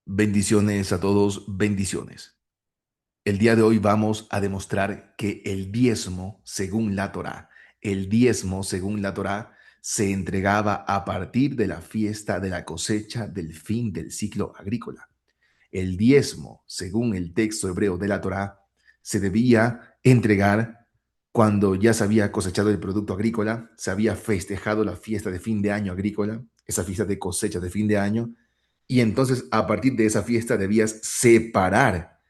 Bendiciones a todos, bendiciones. El día de hoy vamos a demostrar que el diezmo, según la Torá, el diezmo, según la Torá, se entregaba a partir de la fiesta de la cosecha del fin del ciclo agrícola. El diezmo, según el texto hebreo de la Torá, se debía entregar cuando ya se había cosechado el producto agrícola, se había festejado la fiesta de fin de año agrícola, esa fiesta de cosecha de fin de año, y entonces a partir de esa fiesta debías separar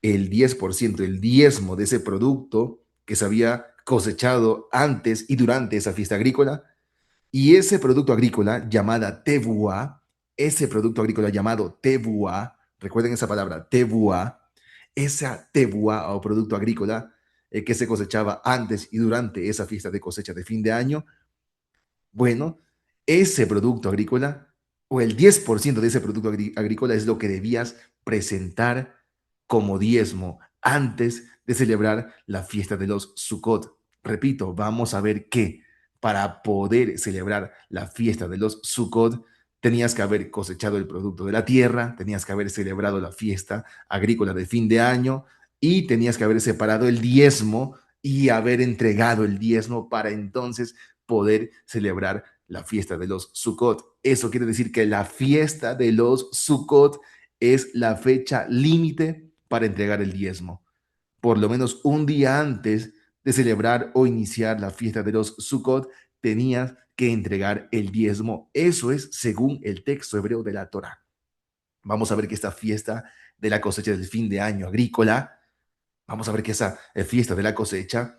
el 10%, el diezmo de ese producto que se había cosechado antes y durante esa fiesta agrícola. Y ese producto agrícola llamada tebuá, ese producto agrícola llamado tebuá, recuerden esa palabra, tebuá, esa tebuá o producto agrícola que se cosechaba antes y durante esa fiesta de cosecha de fin de año, bueno, ese producto agrícola o el 10% de ese producto agrícola es lo que debías presentar como diezmo antes de celebrar la fiesta de los Sukkot. Repito, vamos a ver que para poder celebrar la fiesta de los Sukkot tenías que haber cosechado el producto de la tierra, tenías que haber celebrado la fiesta agrícola de fin de año y tenías que haber separado el diezmo y haber entregado el diezmo para entonces poder celebrar la fiesta de los Sukkot. Eso quiere decir que la fiesta de los Sukkot es la fecha límite para entregar el diezmo. Por lo menos un día antes de celebrar o iniciar la fiesta de los Sukkot, tenías que entregar el diezmo. Eso es según el texto hebreo de la Torá. Vamos a ver que esta fiesta de la cosecha del fin de año agrícola, vamos a ver que esa fiesta de la cosecha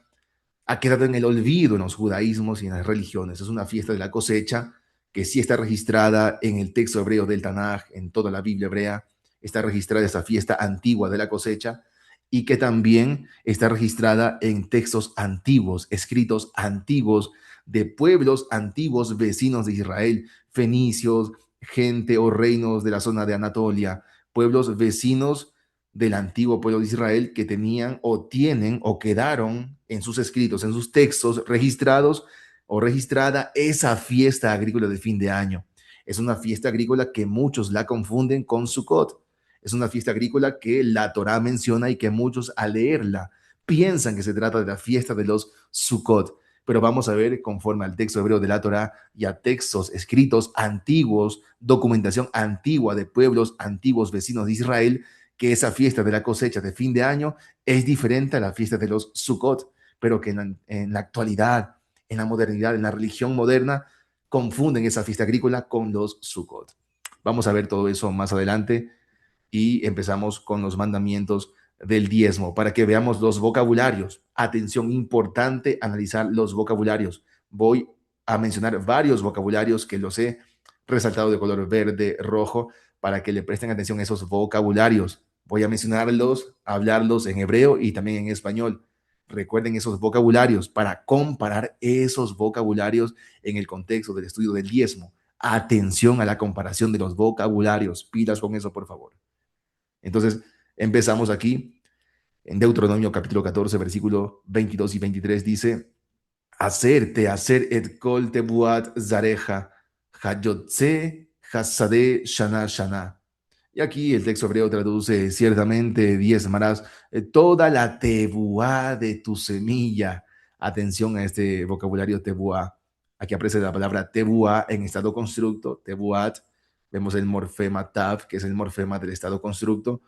ha quedado en el olvido en los judaísmos y en las religiones. Es una fiesta de la cosecha que sí está registrada en el texto hebreo del Tanaj, en toda la Biblia hebrea, está registrada esa fiesta antigua de la cosecha y que también está registrada en textos antiguos, escritos antiguos de pueblos antiguos vecinos de Israel, fenicios, gente o reinos de la zona de Anatolia, pueblos vecinos del antiguo pueblo de Israel que tenían o tienen o quedaron en sus escritos, en sus textos registrados o registrada esa fiesta agrícola de fin de año. Es una fiesta agrícola que muchos la confunden con Sukkot. Es una fiesta agrícola que la Torá menciona y que muchos al leerla piensan que se trata de la fiesta de los Sukkot. Pero vamos a ver, conforme al texto hebreo de la Torá y a textos escritos antiguos, documentación antigua de pueblos antiguos vecinos de Israel, que esa fiesta de la cosecha de fin de año es diferente a la fiesta de los Sukkot, pero que en la actualidad, en la modernidad, en la religión moderna, confunden esa fiesta agrícola con los Sukkot. Vamos a ver todo eso más adelante y empezamos con los mandamientos del diezmo para que veamos los vocabularios. Atención, importante analizar los vocabularios. Voy a mencionar varios vocabularios que los he resaltado de color verde, rojo, para que le presten atención a esos vocabularios. Voy a mencionarlos, hablarlos en hebreo y también en español. Recuerden esos vocabularios para comparar esos vocabularios en el contexto del estudio del diezmo. Atención a la comparación de los vocabularios. Pilas con eso, por favor. Entonces, empezamos aquí en Deuteronomio capítulo 14, versículo 22 y 23 dice, hacer et kol tebuat zareja, hayotze hasade shana shana. Y aquí el texto hebreo traduce, ciertamente diezmarás toda la tebuá de tu semilla. Atención a este vocabulario tebuá. Aquí aparece la palabra tebuá en estado constructo, tebuat. Vemos el morfema tav, que es el morfema del estado constructo,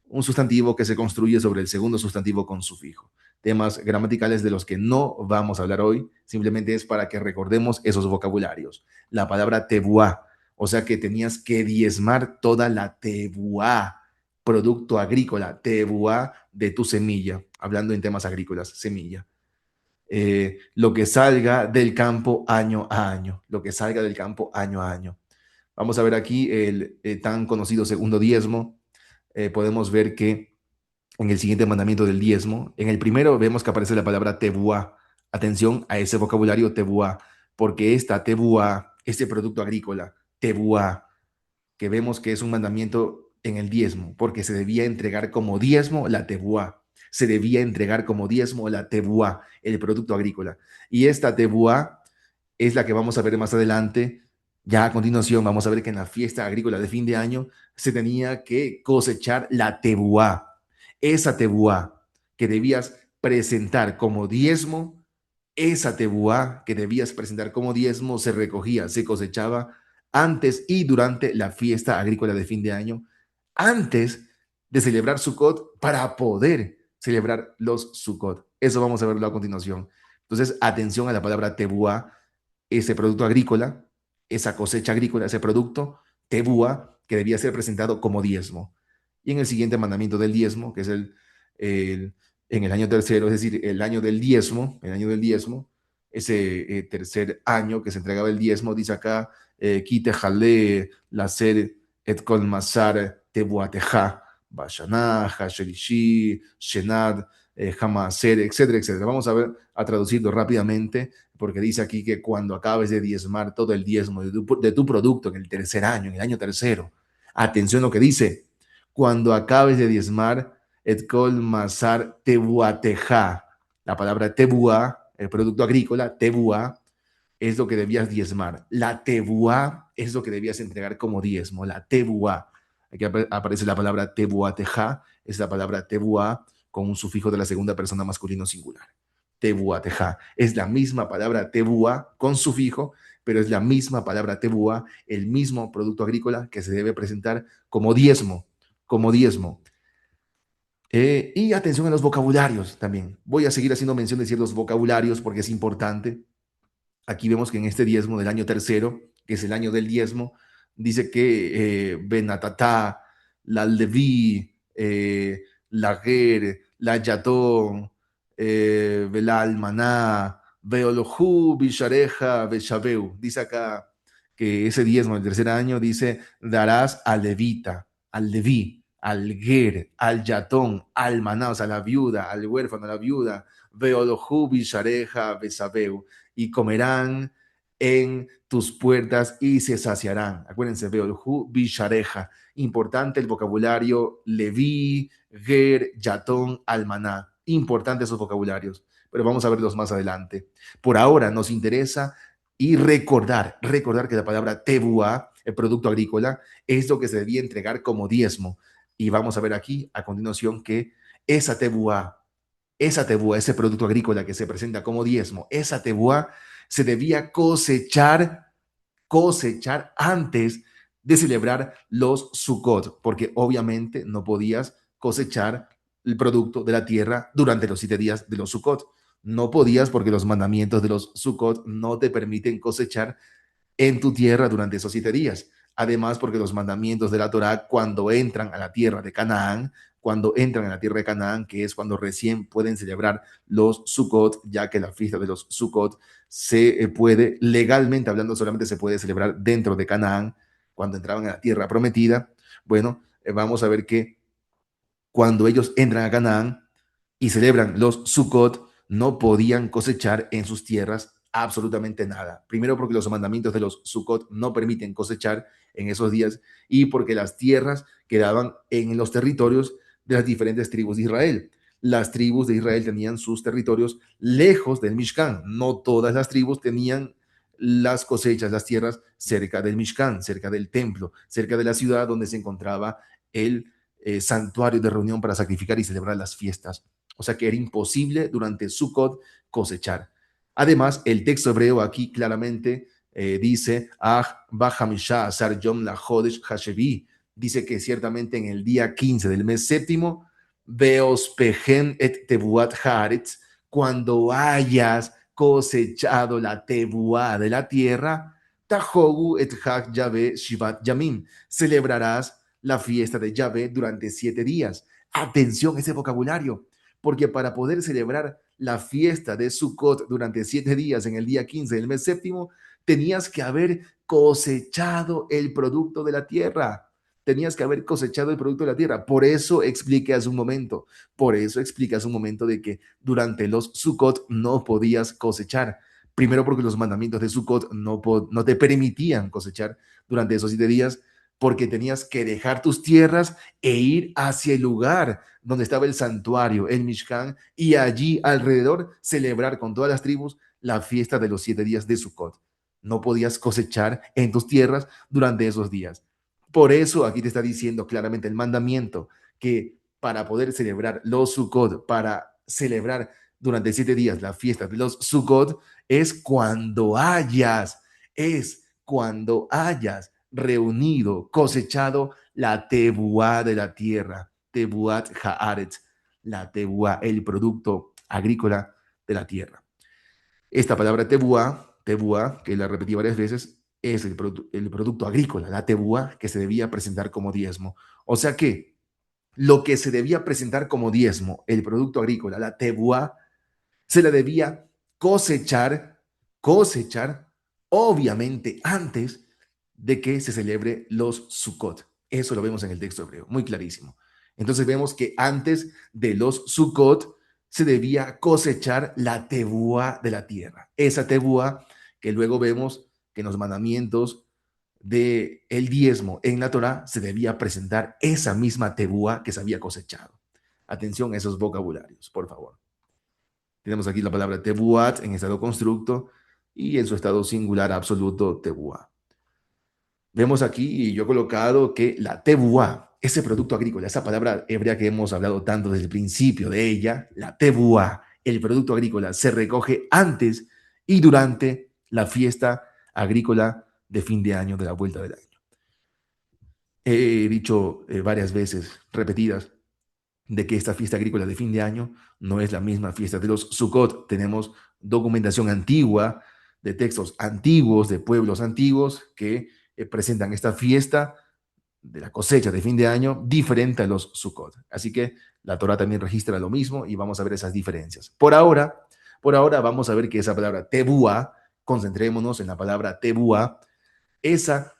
un sustantivo que se construye sobre el segundo sustantivo con sufijo. Temas gramaticales de los que no vamos a hablar hoy, simplemente es para que recordemos esos vocabularios. La palabra tebuá, o sea que tenías que diezmar toda la tebuá, producto agrícola, tebuá de tu semilla, hablando en temas agrícolas, semilla. Lo que salga del campo año a año, lo que salga del campo año a año. Vamos a ver aquí el tan conocido segundo diezmo. Podemos ver que en el siguiente mandamiento del diezmo, en el primero vemos que aparece la palabra tebuá. Atención a ese vocabulario tebuá, porque esta tebuá, este producto agrícola, tebuá, que vemos que es un mandamiento en el diezmo, porque se debía entregar como diezmo la tebuá. Se debía entregar como diezmo la tebuá, el producto agrícola. Y esta tebuá es la que vamos a ver más adelante, Ya a continuación vamos a ver que en la fiesta agrícola de fin de año se tenía que cosechar la tebuá. Esa tebuá que debías presentar como diezmo, esa tebuá que debías presentar como diezmo se recogía, se cosechaba antes y durante la fiesta agrícola de fin de año, antes de celebrar Sukkot para poder celebrar los Sukkot. Eso vamos a verlo a continuación. Entonces, atención a la palabra tebuá, ese producto agrícola, esa cosecha agrícola, ese producto, tebúa, que debía ser presentado como diezmo. Y en el siguiente mandamiento del diezmo, que es el en el año tercero, es decir, el año del diezmo, ese tercer año que se entregaba el diezmo, dice acá, quite jale, lacer et kol masar tebuateja, bashanah, hasherishi, shenad, hamaser, etcétera, etcétera. Vamos a ver, a traducirlo rápidamente porque dice aquí que cuando acabes de diezmar todo el diezmo de tu producto en el tercer año, en el año tercero, atención lo que dice, cuando acabes de diezmar, et kol masar tebuateja, la palabra tebuá, el producto agrícola, tebuá, es lo que debías diezmar. La tebuá es lo que debías entregar como diezmo, la tebuá. Aquí aparece la palabra tebuateja, es la palabra tebuá con un sufijo de la segunda persona masculino singular. Tebuateja. Es la misma palabra tebuá con sufijo, pero es la misma palabra tebuá, el mismo producto agrícola que se debe presentar como diezmo, como diezmo. Y atención a los vocabularios también. Voy a seguir haciendo mención de ciertos vocabularios porque es importante. Aquí vemos que en este diezmo del año tercero, que es el año del diezmo, dice que Benatatá, la Leví, la Ger, la Yatón, Bela Almaná, Beolojú, Bishareja, Beshabeu. Dice acá que ese diezmo del tercer año dice, darás al levita, al leví, al ger, al yatón, al maná, o sea, a la viuda, al huérfano, a la viuda, Beolojú, Bishareja, Besabeu, y comerán en tus puertas y se saciarán. Acuérdense, Beolhu, Bishareja. Importante el vocabulario Leví, Ger, Yatón, Almaná. Importantes esos vocabularios, pero vamos a verlos más adelante. Por ahora nos interesa y recordar que la palabra tebuá, el producto agrícola, es lo que se debía entregar como diezmo. Y vamos a ver aquí a continuación que esa tebuá, ese producto agrícola que se presenta como diezmo, esa tebuá se debía cosechar antes de celebrar los Sukkot, porque obviamente no podías cosechar el producto de la tierra durante los 7 días de los Sukkot. No podías porque los mandamientos de los Sukkot no te permiten cosechar en tu tierra durante esos 7 días. Además, porque los mandamientos de la Torá, cuando entran a la tierra de Canaán, cuando entran a la tierra de Canaán, que es cuando recién pueden celebrar los Sukkot, ya que la fiesta de los Sukkot se puede, legalmente hablando, solamente se puede celebrar dentro de Canaán, cuando entraban a la tierra prometida. Bueno, vamos a ver que cuando ellos entran a Canaán y celebran los Sukkot, no podían cosechar en sus tierras absolutamente nada. Primero porque los mandamientos de los Sukkot no permiten cosechar en esos días y porque las tierras quedaban en los territorios de las diferentes tribus de Israel. Las tribus de Israel tenían sus territorios lejos del Mishkan. No todas las tribus tenían las cosechas, las tierras cerca del Mishkan, cerca del templo, cerca de la ciudad donde se encontraba el santuario de reunión para sacrificar y celebrar las fiestas. O sea que era imposible durante Sukkot cosechar. Además, el texto hebreo aquí claramente dice, Ah, Bahamisha Asar Yom la Hodesh Hashevi. Dice que ciertamente en el día 15 del mes séptimo, Beospehen et Tebuat Haaretz, cuando hayas cosechado la tebuá de la tierra, Tahogu et Hag Yahvé Shivat Yamim, celebrarás la fiesta de Yahvé durante 7 días. Atención a ese vocabulario, porque para poder celebrar la fiesta de Sukkot durante 7 días en el día 15 del mes séptimo, tenías que haber cosechado el producto de la tierra. Tenías que haber cosechado el producto de la tierra. Por eso expliqué hace un momento, de que durante los Sukkot no podías cosechar. Primero porque los mandamientos de Sukkot no te permitían cosechar durante esos 7 días, porque tenías que dejar tus tierras e ir hacia el lugar donde estaba el santuario, el Mishkan, y allí alrededor celebrar con todas las tribus la fiesta de los 7 días de Sukkot. No podías cosechar en tus tierras durante esos días. Por eso aquí te está diciendo claramente el mandamiento que para poder celebrar los Sukkot, para celebrar durante 7 días la fiesta de los Sukkot, es cuando hayas reunido, cosechado la tebuá de la tierra, tebuat haaretz, la tebuá, el producto agrícola de la tierra. Esta palabra tebuá, que la repetí varias veces, es el producto agrícola, la tebuá que se debía presentar como diezmo. O sea que lo que se debía presentar como diezmo, el producto agrícola, la tebuá, se la debía cosechar, obviamente antes de que se celebre los Sukkot. Eso lo vemos en el texto hebreo, muy clarísimo. Entonces vemos que antes de los Sukkot se debía cosechar la tebuá de la tierra. Esa tebuá que luego vemos que en los mandamientos del diezmo en la Torá se debía presentar esa misma tebuá que se había cosechado. Atención a esos vocabularios, por favor. Tenemos aquí la palabra tebuat en estado constructo y en su estado singular absoluto tebuá. Vemos aquí, y yo he colocado que la tebuá, ese producto agrícola, esa palabra hebrea que hemos hablado tanto desde el principio de ella, la tebuá, el producto agrícola, se recoge antes y durante la fiesta agrícola de fin de año, de la vuelta del año. He dicho varias veces, repetidas, de que esta fiesta agrícola de fin de año no es la misma fiesta de los Sukkot. Tenemos documentación antigua, de textos antiguos, de pueblos antiguos, que presentan esta fiesta de la cosecha de fin de año diferente a los Sukkot. Así que la Torah también registra lo mismo y vamos a ver esas diferencias. Por ahora vamos a ver que esa palabra tebuá, concentrémonos en la palabra tebuá, esa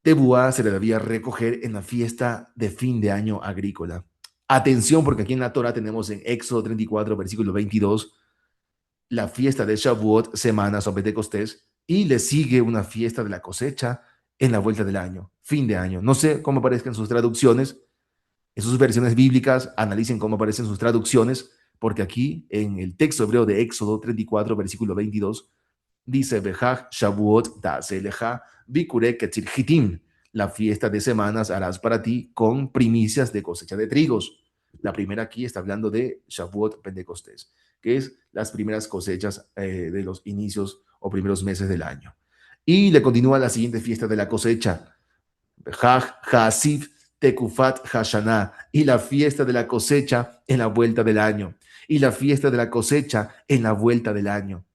tebuá se le debía recoger en la fiesta de fin de año agrícola. Atención, porque aquí en la Torah tenemos en Éxodo 34, versículo 22, la fiesta de Shavuot, semanas o Pentecostés, y le sigue una fiesta de la cosecha en la vuelta del año, fin de año. No sé cómo aparezcan sus traducciones, en sus versiones bíblicas, analicen cómo aparecen sus traducciones, porque aquí en el texto hebreo de Éxodo 34, versículo 22, dice, Behaj Shavuot Ta'aseleja Bikure Ketzir, la fiesta de semanas harás para ti con primicias de cosecha de trigos. La primera aquí está hablando de Shavuot Pentecostés, que es las primeras cosechas de los inicios o primeros meses del año. Y le continúa la siguiente fiesta de la cosecha, Behaj Hasif Tekufat Hashanah, y la fiesta de la cosecha en la vuelta del año, y la fiesta de la cosecha en la vuelta del año.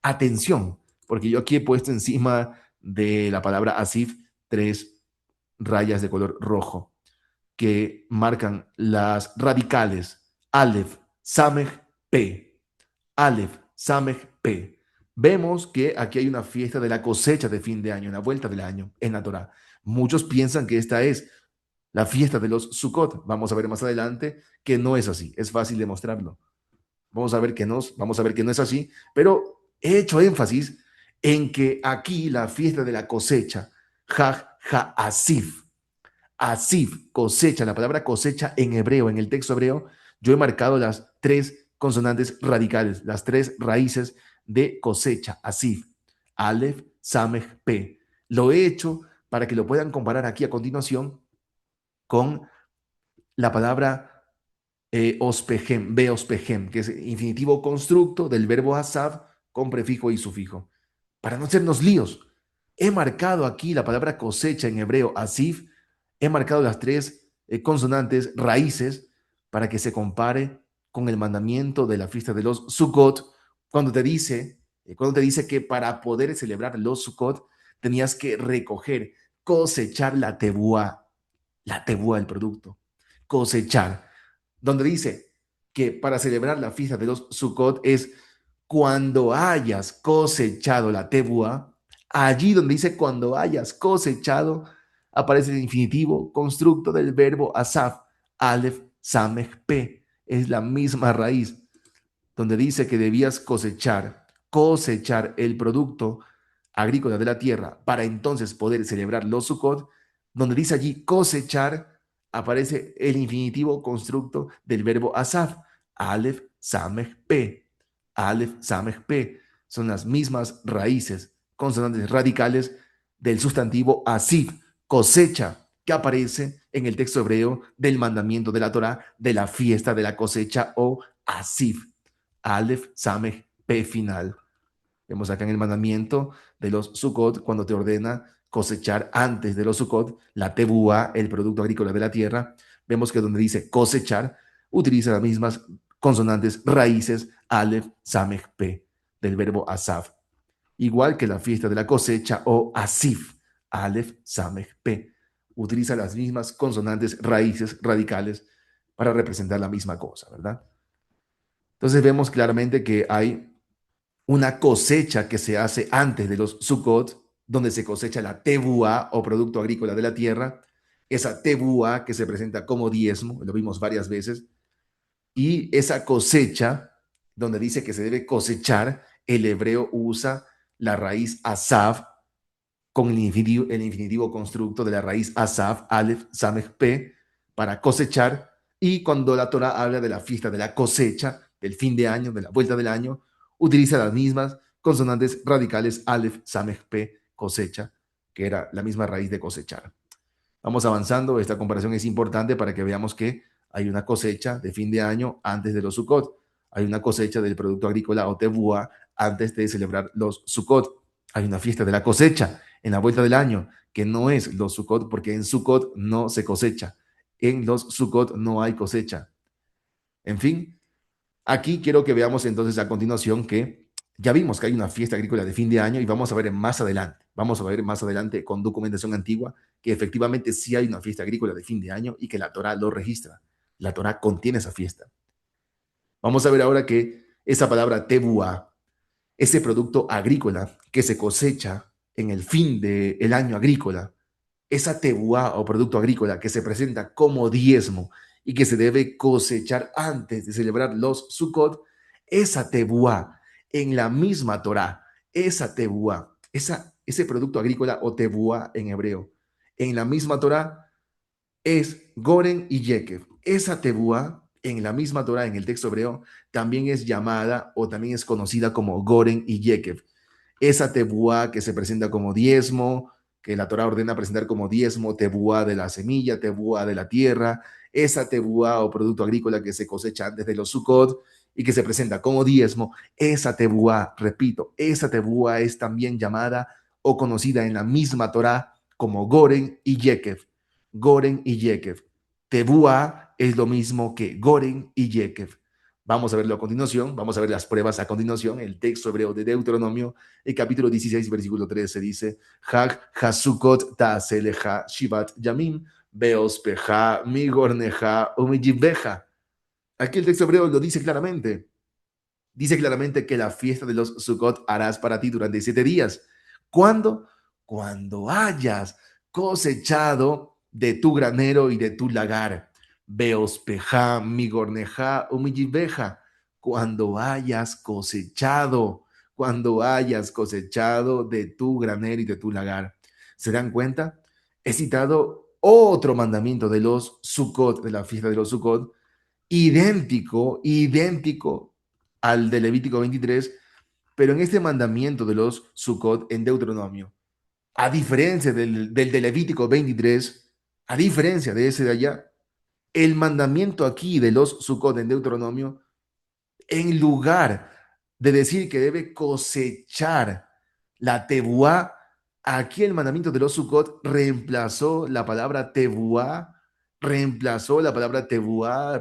Atención, porque yo aquí he puesto encima de la palabra asif 3 rayas de color rojo que marcan las radicales Aleph, Samech, P. Aleph, Samech, P. Vemos que aquí hay una fiesta de la cosecha de fin de año, en la vuelta del año en la Torah. Muchos piensan que esta es la fiesta de los Sukkot. Vamos a ver más adelante que no es así. Es fácil demostrarlo. Vamos a ver que no es así, pero he hecho énfasis en que aquí la fiesta de la cosecha, Asif, Asif, cosecha, la palabra cosecha en hebreo, en el texto hebreo, yo he marcado las 3 consonantes radicales, las 3 raíces de cosecha, Asif, Aleph, Samech, P. Lo he hecho para que lo puedan comparar aquí a continuación con la palabra ospegem, beospegem, que es infinitivo constructo del verbo asaf con prefijo y sufijo. Para no hacernos líos, he marcado aquí la palabra cosecha en hebreo, asif, he marcado las 3 consonantes raíces para que se compare con el mandamiento de la fiesta de los Sukkot, cuando te dice que para poder celebrar los Sukkot tenías que recoger, cosechar la tebuá del producto, cosechar, donde dice que para celebrar la fiesta de los Sukkot es cuando hayas cosechado la tebuá. Allí donde dice cuando hayas cosechado, aparece el infinitivo constructo del verbo asaf, aleph, samech, pe. Es la misma raíz, donde dice que debías cosechar el producto agrícola de la tierra para entonces poder celebrar los Sukkot, donde dice allí cosechar, aparece el infinitivo constructo del verbo asaf, aleph, samech, pe. Aleph, samech, pe. Son las mismas raíces, consonantes radicales del sustantivo asif, cosecha, que aparece en el texto hebreo del mandamiento de la Torá de la fiesta de la cosecha o asif, alef, samej, p final. Vemos acá en el mandamiento de los Sukkot, cuando te ordena cosechar antes de los Sukkot, la tebuá, el producto agrícola de la tierra. Vemos que donde dice cosechar, utiliza las mismas consonantes raíces, alef, samej, p, del verbo asaf. Igual que la fiesta de la cosecha o asif, alef, samej, p. Utiliza las mismas consonantes raíces radicales para representar la misma cosa, ¿verdad? Entonces vemos claramente que hay una cosecha que se hace antes de los Sukkot, donde se cosecha la tebuá o producto agrícola de la tierra, esa tebuá que se presenta como diezmo, lo vimos varias veces, y esa cosecha, donde dice que se debe cosechar, el hebreo usa la raíz asaf con el infinitivo constructo de la raíz asaf, alef, samech, p, para cosechar, y cuando la Torah habla de la fiesta de la cosecha, del fin de año, de la vuelta del año, utiliza las mismas consonantes radicales alef, samech, p, cosecha, que era la misma raíz de cosechar. Vamos avanzando, esta comparación es importante para que veamos que hay una cosecha de fin de año antes de los Sukkot, hay una cosecha del producto agrícola o tebuá antes de celebrar los Sukkot, hay una fiesta de la cosecha en la vuelta del año, que no es los Sukkot, porque en Sukkot no se cosecha, en los Sukkot no hay cosecha. En fin, aquí quiero que veamos entonces a continuación que ya vimos que hay una fiesta agrícola de fin de año y vamos a ver más adelante con documentación antigua que efectivamente sí hay una fiesta agrícola de fin de año y que la Torá lo registra. La Torá contiene esa fiesta. Vamos a ver ahora que esa palabra tebuá, ese producto agrícola que se cosecha en el fin del año agrícola, esa tebuá o producto agrícola que se presenta como diezmo y que se debe cosechar antes de celebrar los Sukkot, esa tebuá en la misma Torá, esa tebuá, ese producto agrícola o tebuá en hebreo, en la misma Torá es Goren y Yekev. Esa tebuá en la misma Torá, en el texto hebreo, también es llamada o también es conocida como Goren y Yekev. Esa tebuá que se presenta como diezmo, que la Torah ordena presentar como diezmo, tebuá de la semilla, tebuá de la tierra, esa tebuá o producto agrícola que se cosecha antes de los Sukkot y que se presenta como diezmo, esa tebuá, repito, esa tebuá es también llamada o conocida en la misma Torah como Goren y Yekev. Goren y Yekev. Tebuá es lo mismo que Goren y Yekev. Vamos a verlo a continuación, vamos a ver las pruebas a continuación, el texto hebreo de Deuteronomio, el capítulo 16, versículo 13 dice, Hag hasukot ta'aseleja shivat yamim, beospeja migorneja umijibeja. Aquí el texto hebreo lo dice claramente. Dice claramente que la fiesta de los Sukkot harás para ti durante 7 días. ¿Cuándo? Cuando hayas cosechado de tu granero y de tu lagar. Beospeja, migorneja, humijibeja. Cuando hayas cosechado de tu granero y de tu lagar. ¿Se dan cuenta? He citado otro mandamiento de los Sukkot, de la fiesta de los Sukkot, idéntico al de Levítico 23, pero en este mandamiento de los Sukkot en Deuteronomio, a diferencia del de Levítico 23, a diferencia de ese de allá, el mandamiento aquí de los Sukkot en Deuteronomio, en lugar de decir que debe cosechar la tebuá, aquí el mandamiento de los Sukkot reemplazó la palabra tebuá,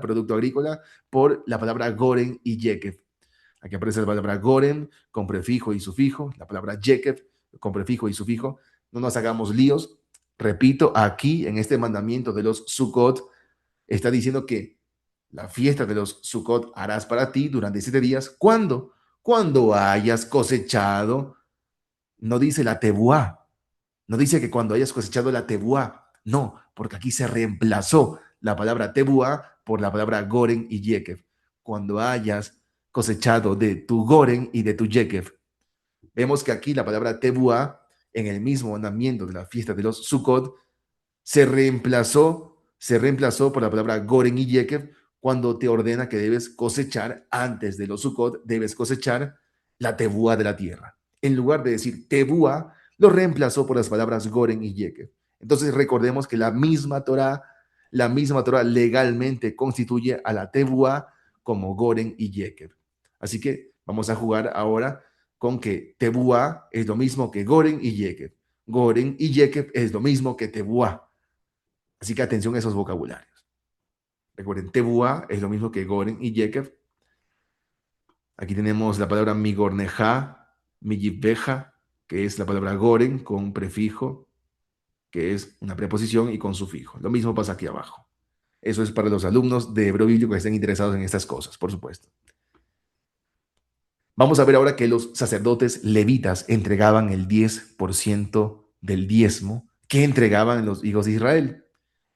producto agrícola, por la palabra goren y yekev. Aquí aparece la palabra goren con prefijo y sufijo, la palabra yekev con prefijo y sufijo. No nos hagamos líos. Repito, aquí en este mandamiento de los Sukkot está diciendo que la fiesta de los Sukkot harás para ti durante 7 días. ¿Cuándo? Cuando hayas cosechado. No dice la tebuá. No dice que cuando hayas cosechado la tebuá. No, porque aquí se reemplazó la palabra tebuá por la palabra goren y yekev. Cuando hayas cosechado de tu goren y de tu yekev. Vemos que aquí la palabra tebuá, en el mismo mandamiento de la fiesta de los Sukkot, se reemplazó por la palabra goren y yekev cuando te ordena que debes cosechar antes de los Sukkot, debes cosechar la tebuá de la tierra. En lugar de decir tebuá, lo reemplazó por las palabras goren y yekev. Entonces recordemos que la misma Torah legalmente constituye a la tebuá como goren y yekev. Así que vamos a jugar ahora con que tebuá es lo mismo que goren y yekev. Goren y yekev es lo mismo que tebuá. Así que atención a esos vocabularios. Recuerden, tebuá es lo mismo que goren y yekev. Aquí tenemos la palabra migorneja, miyibbeja, que es la palabra goren con un prefijo, que es una preposición y con sufijo. Lo mismo pasa aquí abajo. Eso es para los alumnos de hebreo bíblico que estén interesados en estas cosas, por supuesto. Vamos a ver ahora que los sacerdotes levitas entregaban el 10% del diezmo que entregaban los hijos de Israel.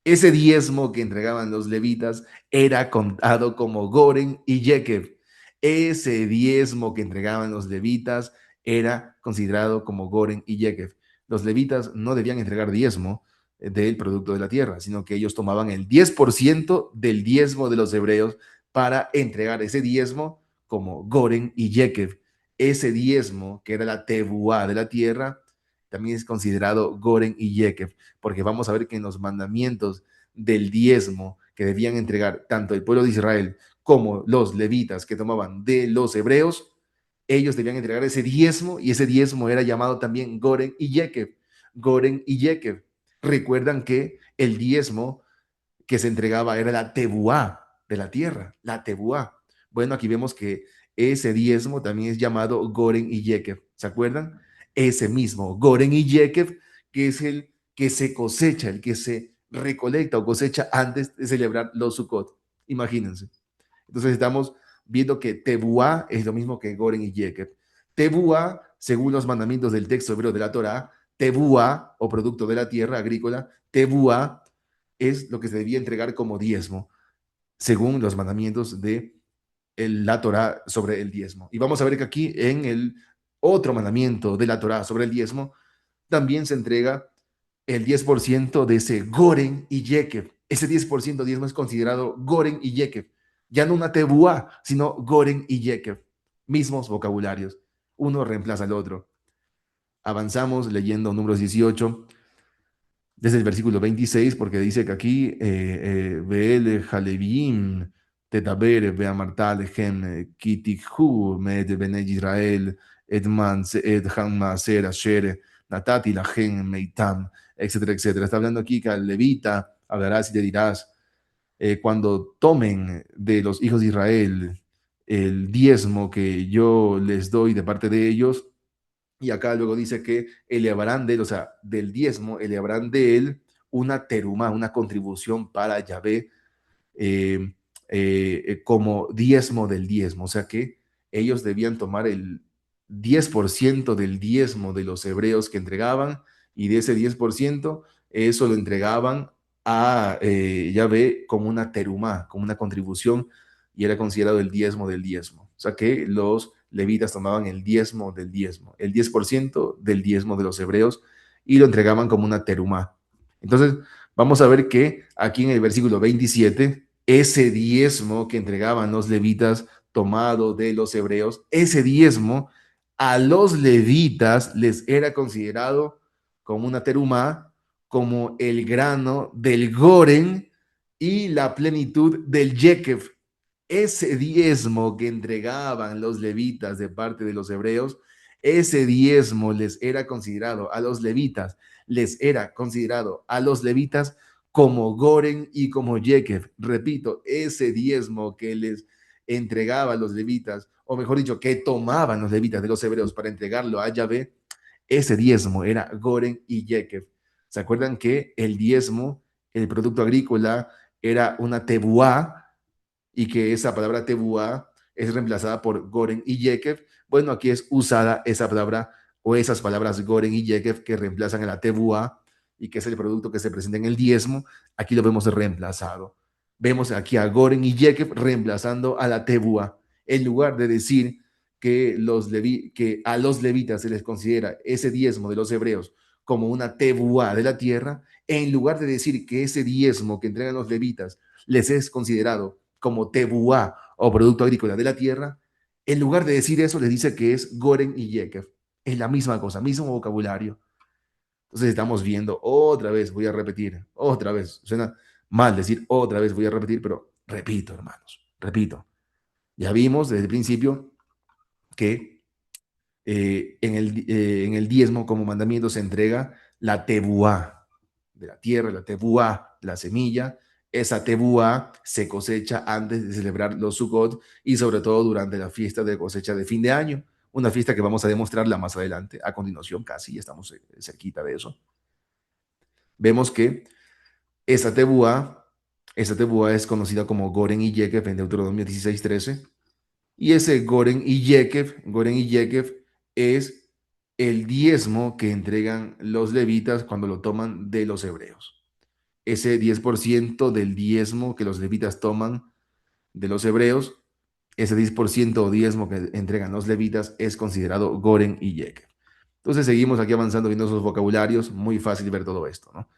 Ese diezmo que entregaban los levitas era contado como Goren y Yekev. Ese diezmo que entregaban los levitas era considerado como Goren y Yekev. Los levitas no debían entregar diezmo del producto de la tierra, sino que ellos tomaban el 10% del diezmo de los hebreos para entregar ese diezmo como Goren y Yekev. Ese diezmo, que era la tebuá de la tierra, también es considerado Goren y Yekev, porque vamos a ver que en los mandamientos del diezmo que debían entregar tanto el pueblo de Israel como los levitas que tomaban de los hebreos, ellos debían entregar ese diezmo y ese diezmo era llamado también Goren y Yekev. Goren y Yekev. Recuerdan que el diezmo que se entregaba era la tebuá de la tierra, la tebuá. Bueno, aquí vemos que ese diezmo también es llamado Goren y Yekev. ¿Se acuerdan? Ese mismo Goren y Yekev, que es el que se cosecha, el que se recolecta o cosecha antes de celebrar los Sukkot. Imagínense. Entonces estamos viendo que tebuá es lo mismo que Goren y Yekev. Tebuá, según los mandamientos del texto hebreo de la Torá, tebuá o producto de la tierra agrícola, tebuá es lo que se debía entregar como diezmo, según los mandamientos de la Torá sobre el diezmo. Y vamos a ver que aquí en el otro mandamiento de la Torá sobre el diezmo, también se entrega el 10% de ese Goren y Yekev. Ese 10% diezmo es considerado Goren y Yekev. Ya no una tebuá, sino Goren y Yekev. Mismos vocabularios. Uno reemplaza al otro. Avanzamos leyendo números 18 desde el versículo 26, porque dice que aquí, Ve'el Halevim, Tetaber, Beamartal, Hem, Kitikhu, Med Bene Israel, Edman, Ed Hammaser, Asher, Natati, la Gen, Meitam, etcétera, etcétera. Está hablando aquí que al levita hablarás y le dirás, cuando tomen de los hijos de Israel el diezmo que yo les doy de parte de ellos, y acá luego dice que elevarán de él, o sea, del diezmo, elevarán de él una teruma, una contribución para Yahvé, eh, como diezmo del diezmo. O sea que ellos debían tomar el 10% del diezmo de los hebreos que entregaban, y de ese 10% eso lo entregaban a Yahvé como una teruma, como una contribución, y era considerado el diezmo del diezmo. O sea que los levitas tomaban el diezmo del diezmo, el 10% del diezmo de los hebreos, y lo entregaban como una teruma. Entonces, vamos a ver que aquí en el versículo 27, ese diezmo que entregaban los levitas tomado de los hebreos, ese diezmo a los levitas les era considerado como una teruma, como el grano del goren y la plenitud del yekev. Ese diezmo que entregaban los levitas de parte de los hebreos, ese diezmo les era considerado a los levitas, les era considerado a los levitas como Goren y como Yekev. Repito, ese diezmo que les entregaba a los levitas, o mejor dicho, que tomaban los levitas de los hebreos para entregarlo a Yahvé, ese diezmo era Goren y Yekev. ¿Se acuerdan que el diezmo, el producto agrícola, era una tebuá, y que esa palabra tebuá es reemplazada por Goren y Yekev? Bueno, aquí es usada esa palabra o esas palabras Goren y Yekev que reemplazan a la tebuá y que es el producto que se presenta en el diezmo. Aquí lo vemos reemplazado. Vemos aquí a Goren y Yekev reemplazando a la tebuá. En lugar de decir que, que a los levitas se les considera ese diezmo de los hebreos como una tebuá de la tierra, en lugar de decir que ese diezmo que entregan los levitas les es considerado como tebuá o producto agrícola de la tierra, en lugar de decir eso, les dice que es Goren y Yekev. Es la misma cosa, mismo vocabulario. Entonces estamos viendo otra vez, voy a repetir, otra vez. Suena mal decir otra vez, voy a repetir, pero repito, hermanos, repito. Ya vimos desde el principio que en el diezmo como mandamiento se entrega la tebuá de la tierra, la tebuá, la semilla. Esa tebuá se cosecha antes de celebrar los Sukkot y sobre todo durante la fiesta de cosecha de fin de año, una fiesta que vamos a demostrarla más adelante, a continuación casi, ya estamos cerquita de eso. Vemos que esa tebuá, esa tebuá es conocida como Goren y Yekef en Deuteronomio 16:13. Y ese Goren y Yekef es el diezmo que entregan los levitas cuando lo toman de los hebreos. Ese 10% del diezmo que los levitas toman de los hebreos, ese 10% o diezmo que entregan los levitas es considerado Goren y Yekef. Entonces seguimos aquí avanzando viendo esos vocabularios, muy fácil ver todo esto, ¿no?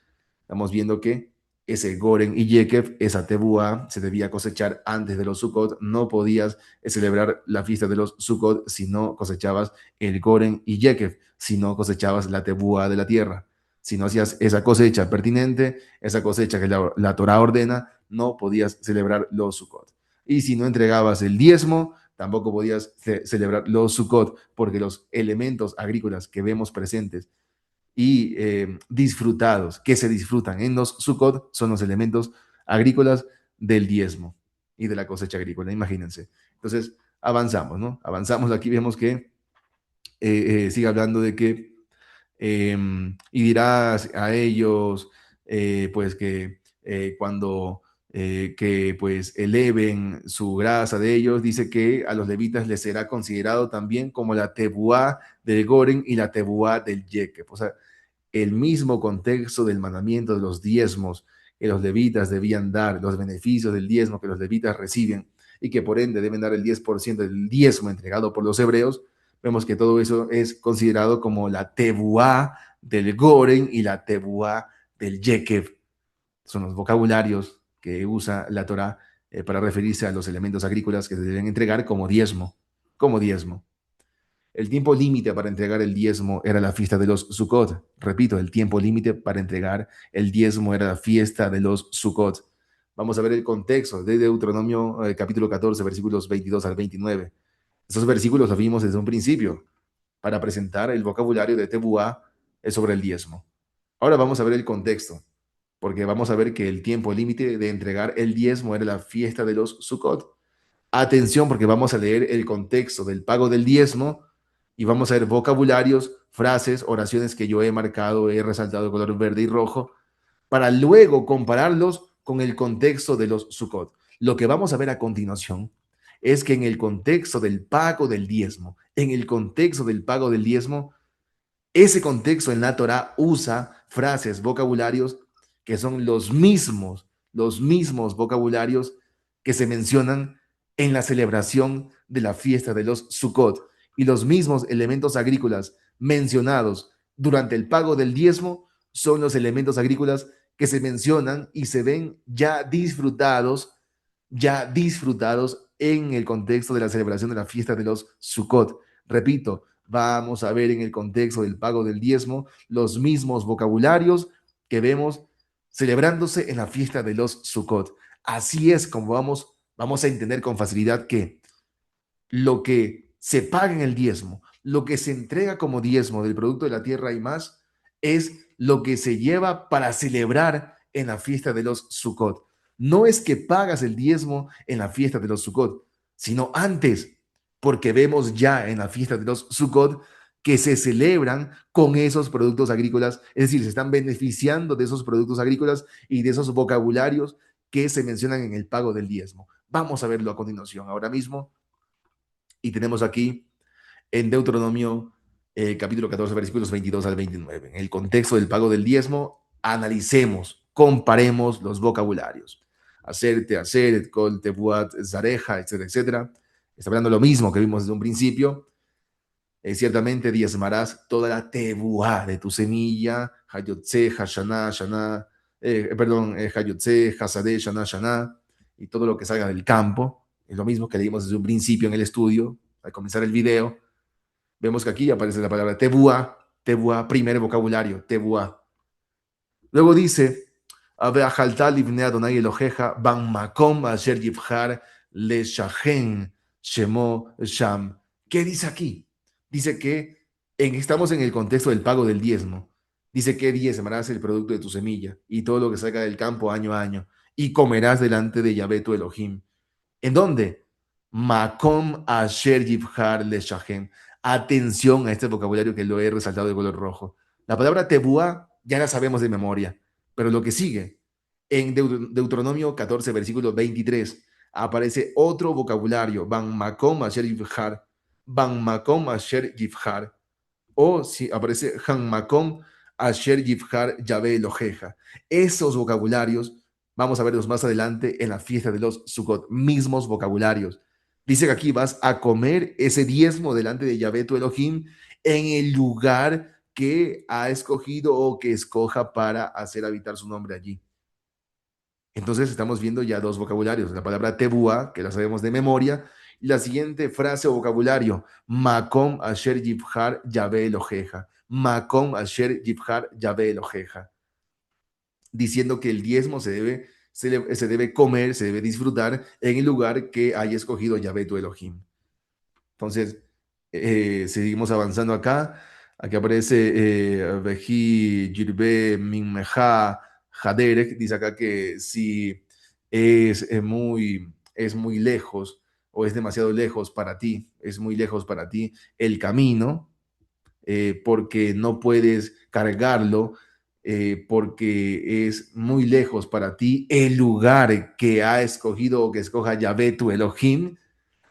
Estamos viendo que ese Goren y Yekef, esa Tebuá, se debía cosechar antes de los Sukkot. No podías celebrar la fiesta de los Sukkot si no cosechabas el Goren y Yekef, si no cosechabas la Tebuá de la tierra. Si no hacías esa cosecha pertinente, esa cosecha que la Torah ordena, no podías celebrar los Sukkot. Y si no entregabas el diezmo, tampoco podías celebrar los Sukkot, porque los elementos agrícolas que vemos presentes y disfrutados, que se disfrutan en los Sukkot, son los elementos agrícolas del diezmo y de la cosecha agrícola, imagínense. Entonces, avanzamos, ¿no? Avanzamos, aquí vemos que sigue hablando de que y dirás a ellos, pues que cuando que pues eleven su grasa de ellos, dice que a los levitas les será considerado también como la tebuá del Goren y la tebuá del Yekef. O sea, el mismo contexto del mandamiento de los diezmos que los levitas debían dar, los beneficios del diezmo que los levitas reciben y que por ende deben dar el 10% del diezmo entregado por los hebreos, vemos que todo eso es considerado como la tebuá del Goren y la tebuá del Yekef. Son los vocabularios que usa la Torah para referirse a los elementos agrícolas que se deben entregar como diezmo, como diezmo. El tiempo límite para entregar el diezmo era la fiesta de los Sukkot. Repito, el tiempo límite para entregar el diezmo era la fiesta de los Sukkot. Vamos a ver el contexto de Deuteronomio capítulo 14, versículos 22 al 29. Esos versículos los vimos desde un principio para presentar el vocabulario de Tebuá sobre el diezmo. Ahora vamos a ver el contexto, porque vamos a ver que el tiempo límite de entregar el diezmo era la fiesta de los Sukkot. Atención, porque vamos a leer el contexto del pago del diezmo y vamos a ver vocabularios, frases, oraciones que yo he marcado, he resaltado de color verde y rojo, para luego compararlos con el contexto de los Sukkot. Lo que vamos a ver a continuación es que en el contexto del pago del diezmo, en el contexto del pago del diezmo, ese contexto en la Torah usa frases, vocabularios que son los mismos vocabularios que se mencionan en la celebración de la fiesta de los Sukkot y los mismos elementos agrícolas mencionados durante el pago del diezmo son los elementos agrícolas que se mencionan y se ven ya disfrutados en el contexto de la celebración de la fiesta de los Sukkot. Repito, vamos a ver en el contexto del pago del diezmo los mismos vocabularios que vemos celebrándose en la fiesta de los Sukkot. Así es como vamos a entender con facilidad que lo que se paga en el diezmo, lo que se entrega como diezmo del producto de la tierra y más, es lo que se lleva para celebrar en la fiesta de los Sukkot. No es que pagas el diezmo en la fiesta de los Sukkot, sino antes, porque vemos ya en la fiesta de los Sukkot que se celebran con esos productos agrícolas, es decir, se están beneficiando de esos productos agrícolas y de esos vocabularios que se mencionan en el pago del diezmo. Vamos a verlo a continuación. Ahora mismo y tenemos aquí en Deuteronomio capítulo 14, versículos 22 al 29. En el contexto del pago del diezmo, analicemos, comparemos los vocabularios. Hacerte, hacer, kol, tebuat, zareja, etcétera, etcétera. Está hablando lo mismo que vimos desde un principio. Ciertamente diezmarás toda la tebuá de tu semilla, hayotze, hashaná, shaná, hayotze, hasadé, shaná, shaná, y todo lo que salga del campo. Es lo mismo que leímos desde un principio en el estudio, al comenzar el video. Vemos que aquí aparece la palabra tebuá, tebuá, primer vocabulario, tebuá. Luego dice, "Ve'ajalta livnei Adonai Eloheja ban makom asher yibhar leshachen shemo sham". ¿Qué dice aquí? Dice que estamos en el contexto del pago del diezmo. Dice que diezmarás el producto de tu semilla y todo lo que salga del campo año a año, y comerás delante de Yahvé tu Elohim. ¿En dónde? Makom asher yibhar leshachen. Atención a este vocabulario que lo he resaltado de color rojo. La palabra tebuá ya la sabemos de memoria, pero lo que sigue, en Deuteronomio 14, versículo 23, aparece otro vocabulario, ban makom asher yibhar, ban makom asher yibhar, o si aparece han makom asher yibhar Yahvé Eloheja. Esos vocabularios vamos a verlos más adelante en la fiesta de los Sukkot, mismos vocabularios. Dice que aquí vas a comer ese diezmo delante de Yahvé tu Elohim en el lugar que ha escogido o que escoja para hacer habitar su nombre allí. Entonces estamos viendo ya dos vocabularios, la palabra tebua, que la sabemos de memoria, y la siguiente frase o vocabulario, makom asher yibhar Yahvé Eloheja, makom asher yibhar Yahvé Eloheja, diciendo que el diezmo se debe comer, se debe disfrutar en el lugar que haya escogido Yahvé tu Elohim. Entonces, seguimos avanzando acá. Aquí aparece Veji Yirbe Minmeja Haderek. Dice acá que si es muy lejos o es demasiado lejos para ti, es muy lejos para ti el camino, porque no puedes cargarlo, porque es muy lejos para ti el lugar que ha escogido o que escoja Yahvé tu Elohim.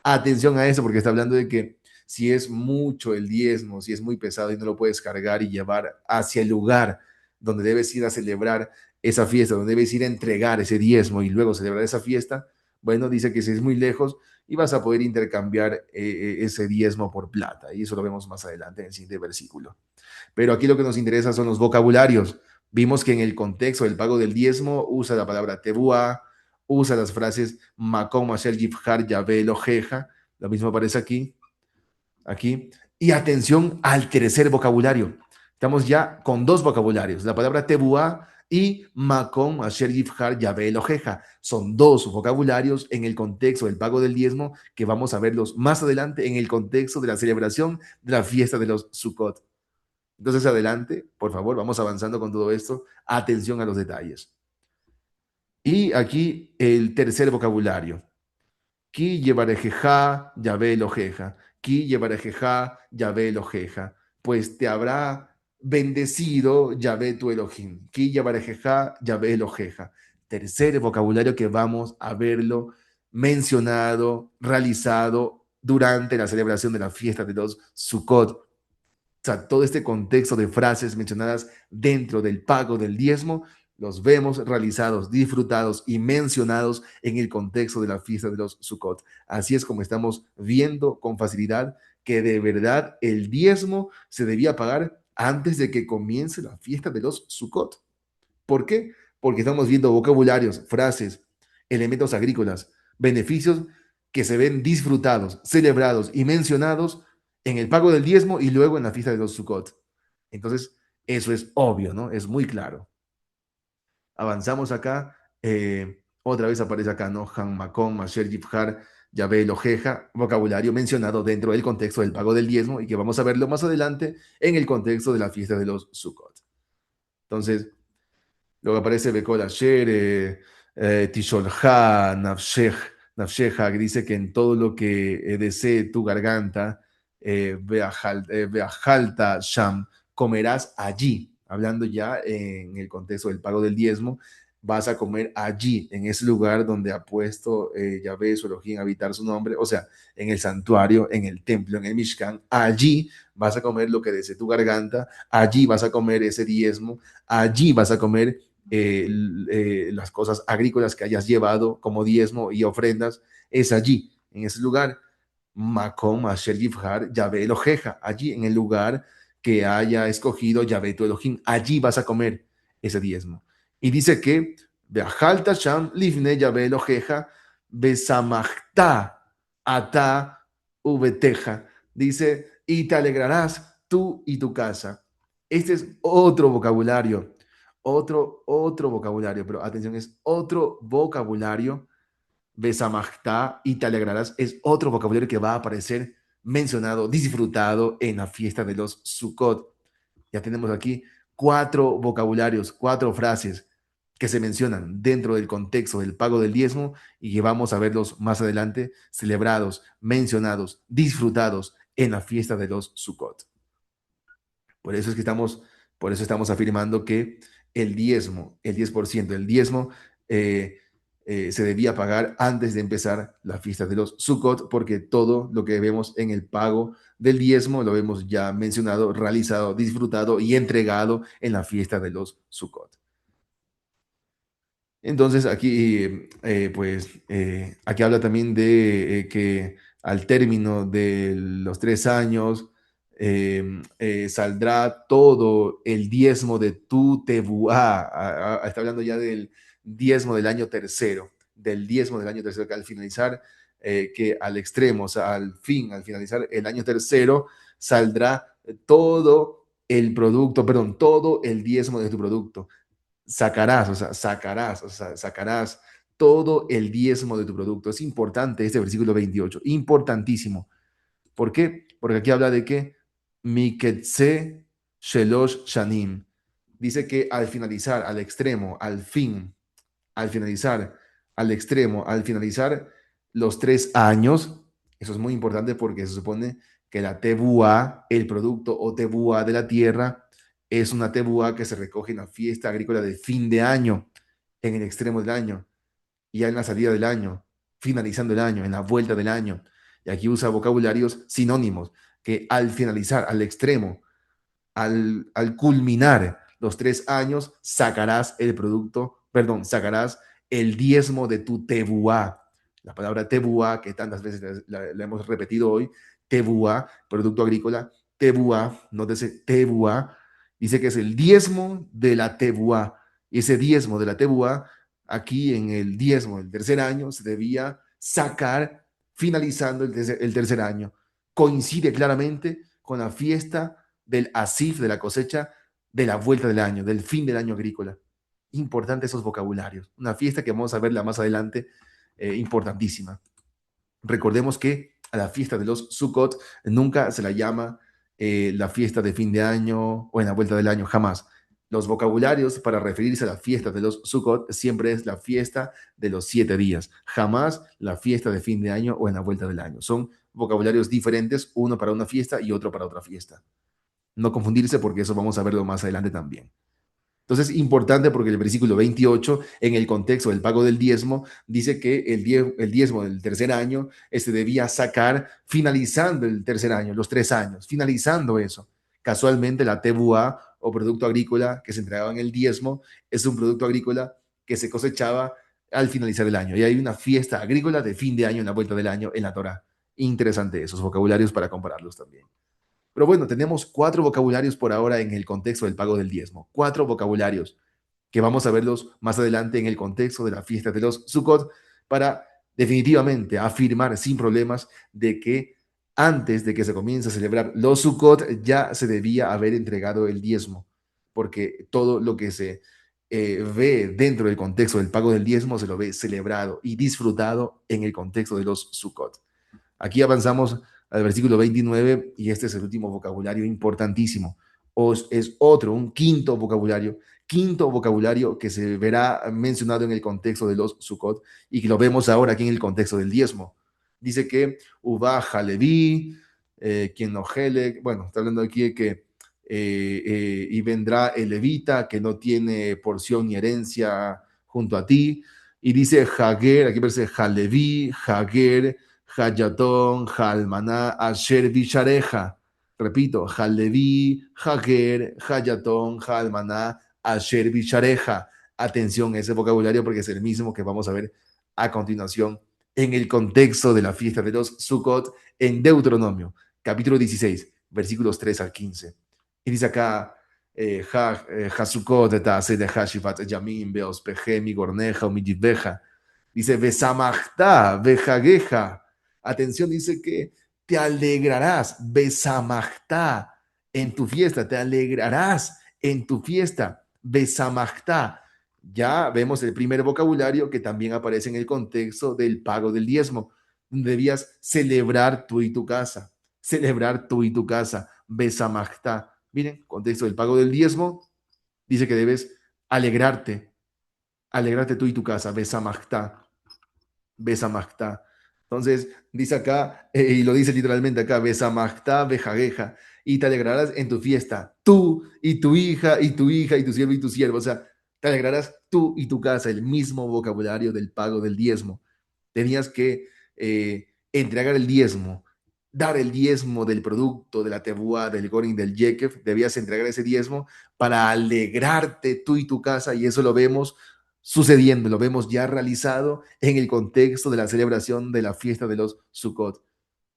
Atención a eso, porque está hablando de que si es mucho el diezmo, si es muy pesado y no lo puedes cargar y llevar hacia el lugar donde debes ir a celebrar esa fiesta, donde debes ir a entregar ese diezmo y luego celebrar esa fiesta, bueno, dice que si es muy lejos y vas a poder intercambiar ese diezmo por plata. Y eso lo vemos más adelante en el siguiente versículo. Pero aquí lo que nos interesa son los vocabularios. Vimos que en el contexto del pago del diezmo usa la palabra tebuá, usa las frases makom asher yibhar Yahvé Eloheja, lo mismo aparece aquí. Y atención al tercer vocabulario. Estamos ya con dos vocabularios, la palabra tebuá y makom asher yibhar Yahvé Eloheja. Son dos vocabularios en el contexto del pago del diezmo que vamos a verlos más adelante en el contexto de la celebración de la fiesta de los Sukkot. Entonces, adelante, por favor, vamos avanzando con todo esto. Atención a los detalles. Y aquí el tercer vocabulario. Ki llevarejeja, Yahvé Eloheja. Ki llevarejeja, Yahvé Eloheja. Pues te habrá bendecido Yahvé tu Elohim. Ki llevarejeja, Yahvé Eloheja. Tercer vocabulario que vamos a verlo mencionado, realizado durante la celebración de la fiesta de los Sukkot. O sea, todo este contexto de frases mencionadas dentro del pago del diezmo, los vemos realizados, disfrutados y mencionados en el contexto de la fiesta de los Sukkot. Así es como estamos viendo con facilidad que de verdad el diezmo se debía pagar antes de que comience la fiesta de los Sukkot. ¿Por qué? Porque estamos viendo vocabularios, frases, elementos agrícolas, beneficios que se ven disfrutados, celebrados y mencionados en el pago del diezmo y luego en la fiesta de los Sukkot. Entonces, eso es obvio, ¿no? Es muy claro. Avanzamos acá. Otra vez aparece acá, ¿no? Han Makom, Asher Yibhar, Yahvé Eloheja, vocabulario mencionado dentro del contexto del pago del diezmo y que vamos a verlo más adelante en el contexto de la fiesta de los Sukkot. Entonces, luego aparece Bekol Asher, Tisholja, Nafsheja, que dice que en todo lo que desee tu garganta, Beajalta Sham, comerás allí. Hablando ya en el contexto del pago del diezmo, vas a comer allí, en ese lugar donde ha puesto Yahvé su Elohim a habitar su nombre, o sea, en el santuario, en el templo, en el Mishkan, allí vas a comer lo que desee tu garganta, allí vas a comer ese diezmo, allí vas a comer las cosas agrícolas que hayas llevado como diezmo y ofrendas, es allí, en ese lugar. Makom Asher Yibhar Yahvé Eloheja, allí en el lugar que haya escogido Yahvé tu Elohim, allí vas a comer ese diezmo. Y dice que Beajalta Sham Livne Yahvé Eloheja Besamachta Ata Ubeteja. Dice y te alegrarás tú y tu casa. Este es otro vocabulario, otro vocabulario, pero atención, es otro vocabulario. Besamajtá y te alegrarás es otro vocabulario que va a aparecer mencionado, disfrutado en la fiesta de los Sukkot. Ya tenemos aquí cuatro vocabularios, cuatro frases que se mencionan dentro del contexto del pago del diezmo y que vamos a verlos más adelante, celebrados, mencionados, disfrutados en la fiesta de los Sukkot. Por eso es que por eso estamos afirmando que el diezmo, el 10%, el diezmo eh, se debía pagar antes de empezar la fiesta de los Sukkot, porque todo lo que vemos en el pago del diezmo lo hemos ya mencionado, realizado, disfrutado y entregado en la fiesta de los Sukkot. Entonces aquí, aquí habla también de que al término de los 3 años saldrá todo el diezmo de tu tebuá. Está hablando ya del diezmo del año tercero, del diezmo del año tercero, que al finalizar, que al extremo, o sea, al fin, al finalizar el año tercero, saldrá todo el producto, perdón, todo el diezmo de tu producto sacarás todo el diezmo de tu producto. Es importante este versículo 28, importantísimo. ¿Por qué? Porque aquí habla de que Miketse Shelosh Shanim. Dice que al finalizar, al extremo, al fin, al finalizar, al extremo, al finalizar los 3 años, eso es muy importante porque se supone que la tebúa, el producto o tebúa de la tierra, es una tebúa que se recoge en la fiesta agrícola de fin de año, en el extremo del año, y ya en la salida del año, finalizando el año, en la vuelta del año. Y aquí usa vocabularios sinónimos, que al finalizar, al extremo, al culminar los 3 años, sacarás el producto, perdón, sacarás el diezmo de tu tebuá. La palabra tebuá, que tantas veces la hemos repetido hoy, tebuá, producto agrícola, tebuá, no dice tebuá, dice que es el diezmo de la tebuá. Y ese diezmo de la tebuá, aquí en el diezmo del tercer año, se debía sacar finalizando el tercer año. Coincide claramente con la fiesta del asif, de la cosecha, de la vuelta del año, del fin del año agrícola. Importante esos vocabularios. Una fiesta que vamos a verla más adelante, importantísima. Recordemos que a la fiesta de los Sukkot nunca se la llama la fiesta de fin de año o en la vuelta del año, jamás. Los vocabularios para referirse a la fiesta de los Sukkot siempre es la fiesta de los 7 días, jamás la fiesta de fin de año o en la vuelta del año. Son vocabularios diferentes, uno para una fiesta y otro para otra fiesta. No confundirse porque eso vamos a verlo más adelante también. Entonces, importante porque el versículo 28, en el contexto del pago del diezmo, dice que el diezmo del tercer año debía sacar finalizando el tercer año, los 3 años, finalizando eso. Casualmente, la tebuá o producto agrícola que se entregaba en el diezmo es un producto agrícola que se cosechaba al finalizar el año. Y hay una fiesta agrícola de fin de año en la vuelta del año en la Torá. Interesante esos vocabularios para compararlos también. Pero bueno, tenemos 4 vocabularios por ahora en el contexto del pago del diezmo. 4 vocabularios que vamos a verlos más adelante en el contexto de la fiesta de los Sukkot para definitivamente afirmar sin problemas de que antes de que se comience a celebrar los Sukkot ya se debía haber entregado el diezmo, porque todo lo que se ve dentro del contexto del pago del diezmo se lo ve celebrado y disfrutado en el contexto de los Sukkot. Aquí avanzamos al versículo 29 y este es el último vocabulario importantísimo. Es otro, un quinto vocabulario que se verá mencionado en el contexto de los Sukkot y que lo vemos ahora aquí en el contexto del diezmo. Dice que Uba Jalevi, quien no Helek, bueno, está hablando aquí de que y vendrá el levita que no tiene porción ni herencia junto a ti. Y dice Hager, aquí parece Jalevi, Hager, Hayatón, Jalmaná, Asher Vishareja. Repito, Jalevi, Hager, Hayatón, Jalmaná, Asher Vishareja. Atención a ese vocabulario porque es el mismo que vamos a ver a continuación en el contexto de la fiesta de los Sukkot en Deuteronomio, capítulo 16, versículos 3 al 15. Y dice acá, Hasukot, de Hashivat, Yamim, Beospeje, mi Gorneja, mi Dice, Besamachta, Bejageja. Atención, dice que te alegrarás, besamajtá, en tu fiesta, te alegrarás en tu fiesta, besamajtá. Ya vemos el primer vocabulario que también aparece en el contexto del pago del diezmo. Debías celebrar tú y tu casa, celebrar tú y tu casa, besamajtá. Miren, contexto del pago del diezmo, dice que debes alegrarte, alegrarte tú y tu casa, besamajtá. Besamachta. Entonces, dice acá, y lo dice literalmente acá, Besamachta, bejageja, y te alegrarás en tu fiesta, tú y tu hija y tu hija y tu siervo y tu siervo. O sea, te alegrarás tú y tu casa, el mismo vocabulario del pago del diezmo. Tenías que entregar el diezmo, dar el diezmo del producto, de la tebuá, del gorin, del yekef, debías entregar ese diezmo para alegrarte tú y tu casa, y eso lo vemos sucediendo, lo vemos ya realizado en el contexto de la celebración de la fiesta de los Sukkot.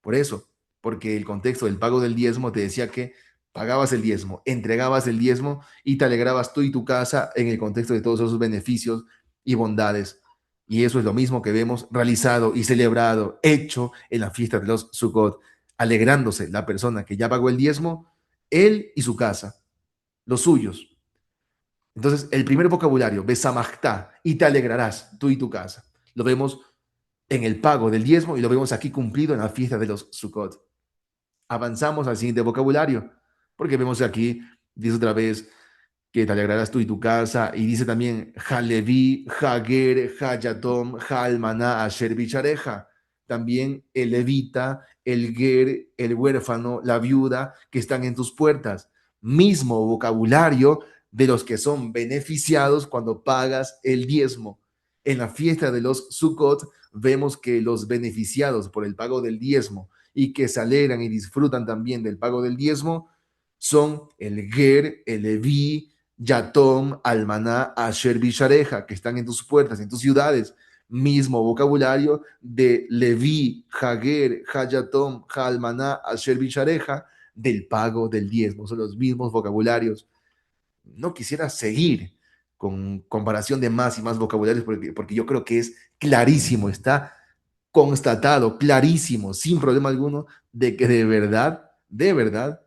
Por eso, porque el contexto del pago del diezmo te decía que pagabas el diezmo, entregabas el diezmo y te alegrabas tú y tu casa en el contexto de todos esos beneficios y bondades. Y eso es lo mismo que vemos realizado y celebrado, hecho en la fiesta de los Sukkot, alegrándose la persona que ya pagó el diezmo, él y su casa, los suyos. Entonces, el primer vocabulario, besamajtá, y te alegrarás tú y tu casa. Lo vemos en el pago del diezmo y lo vemos aquí cumplido en la fiesta de los Sukkot. Avanzamos al siguiente vocabulario, porque vemos aquí, dice otra vez, que te alegrarás tú y tu casa, y dice también, Jalevi, Jager, Hayatom, Jalmaná, Asher Bichareja. También el levita, el ger, el huérfano, la viuda que están en tus puertas. Mismo vocabulario de los que son beneficiados cuando pagas el diezmo. En la fiesta de los Sukkot vemos que los beneficiados por el pago del diezmo y que se alegran y disfrutan también del pago del diezmo son el ger, el leví, Yatom, Almaná, Asher Bishareja, que están en tus puertas, en tus ciudades. Mismo vocabulario de Leví, Hager, Hayatom, Almaná, Asher Bishareja, del pago del diezmo. Son los mismos vocabularios. No quisiera seguir con comparación de más y más vocabularios porque yo creo que es clarísimo, está constatado, clarísimo, sin problema alguno, de que de verdad,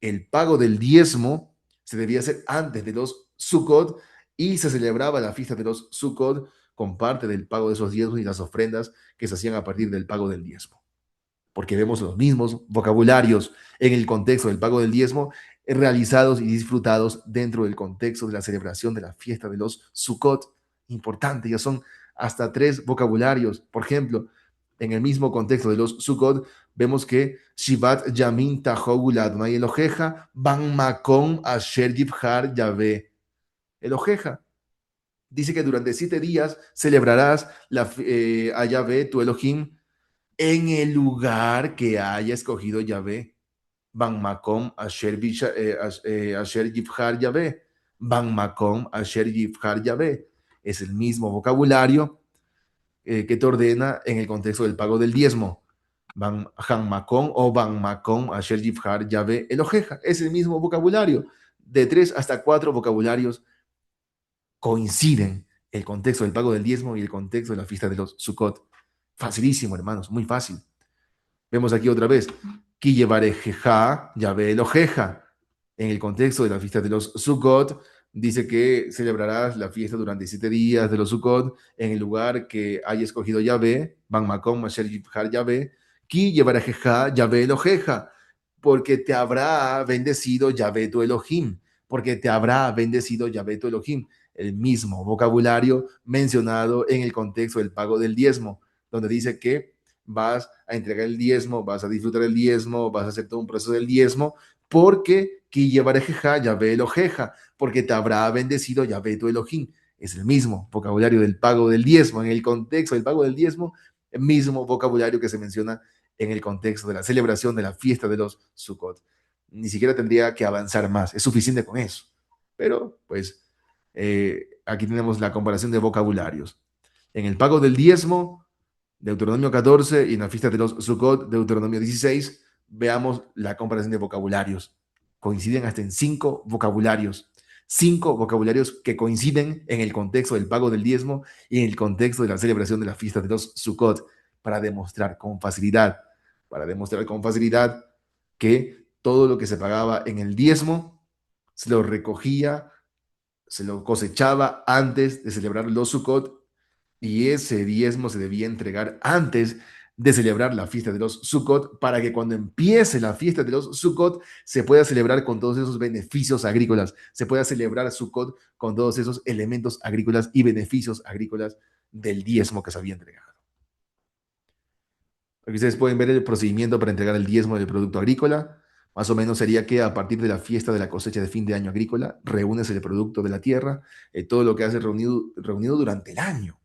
el pago del diezmo se debía hacer antes de los Sukkot y se celebraba la fiesta de los Sukkot con parte del pago de esos diezmos y las ofrendas que se hacían a partir del pago del diezmo. Porque vemos los mismos vocabularios en el contexto del pago del diezmo realizados y disfrutados dentro del contexto de la celebración de la fiesta de los Sukkot. Importante, ya son hasta tres vocabularios. Por ejemplo, en el mismo contexto de los Sukkot, vemos que Shivat Yamin Tahogul Adonai Eloheja Ban Makom Asher Yibhar Yahvé Eloheja. Dice que durante 7 días celebrarás a Yahvé, tu Elohim, en el lugar que haya escogido Yahvé. Ban Makom Asher Yibhar Yahvé. Ban Makom Asher Yibhar Yahvé. Es el mismo vocabulario que te ordena en el contexto del pago del diezmo. Ban Makom o Ban Makom Asher Yibhar Yahvé Eloheja. Es el mismo vocabulario. De 3 hasta 4 vocabularios coinciden el contexto del pago del diezmo y el contexto de la fiesta de los Sukkot. Facilísimo, hermanos, muy fácil. Vemos aquí otra vez, Ki llevarejeja, Yahvé Eloheja. En el contexto de la fiesta de los Sukkot, dice que celebrarás la fiesta durante 7 días de los Sukkot en el lugar que haya escogido Yahvé, Ban Makom, Asher Yibhar Yahvé, Ki llevarejeja, Yahvé Eloheja, porque te habrá bendecido Yahvé tu Elohim, porque te habrá bendecido Yahvé tu Elohim. El mismo vocabulario mencionado en el contexto del pago del diezmo, donde dice que vas a entregar el diezmo, vas a disfrutar el diezmo, vas a hacer todo un proceso del diezmo, porque ki llevarejeja, Yahvé Eloheja, porque te habrá bendecido Yahvé tu Elohim. Es el mismo vocabulario del pago del diezmo, en el contexto del pago del diezmo, el mismo vocabulario que se menciona en el contexto de la celebración de la fiesta de los Sukkot. Ni siquiera tendría que avanzar más, es suficiente con eso. Pero, pues, aquí tenemos la comparación de vocabularios. En el pago del diezmo, Deuteronomio 14, y en la fiesta de los Sukkot, Deuteronomio 16, veamos la comparación de vocabularios. Coinciden hasta en 5 vocabularios. 5 vocabularios que coinciden en el contexto del pago del diezmo y en el contexto de la celebración de la fiesta de los Sukkot, para demostrar con facilidad, para demostrar con facilidad que todo lo que se pagaba en el diezmo se lo recogía, se lo cosechaba antes de celebrar los Sukkot, y ese diezmo se debía entregar antes de celebrar la fiesta de los Sukkot, para que cuando empiece la fiesta de los Sukkot se pueda celebrar con todos esos beneficios agrícolas, se pueda celebrar Sukkot con todos esos elementos agrícolas y beneficios agrícolas del diezmo que se había entregado. Aquí ustedes pueden ver el procedimiento para entregar el diezmo del producto agrícola. Más o menos sería que a partir de la fiesta de la cosecha de fin de año agrícola, reúnes el producto de la tierra, todo lo que haces reunido durante el año,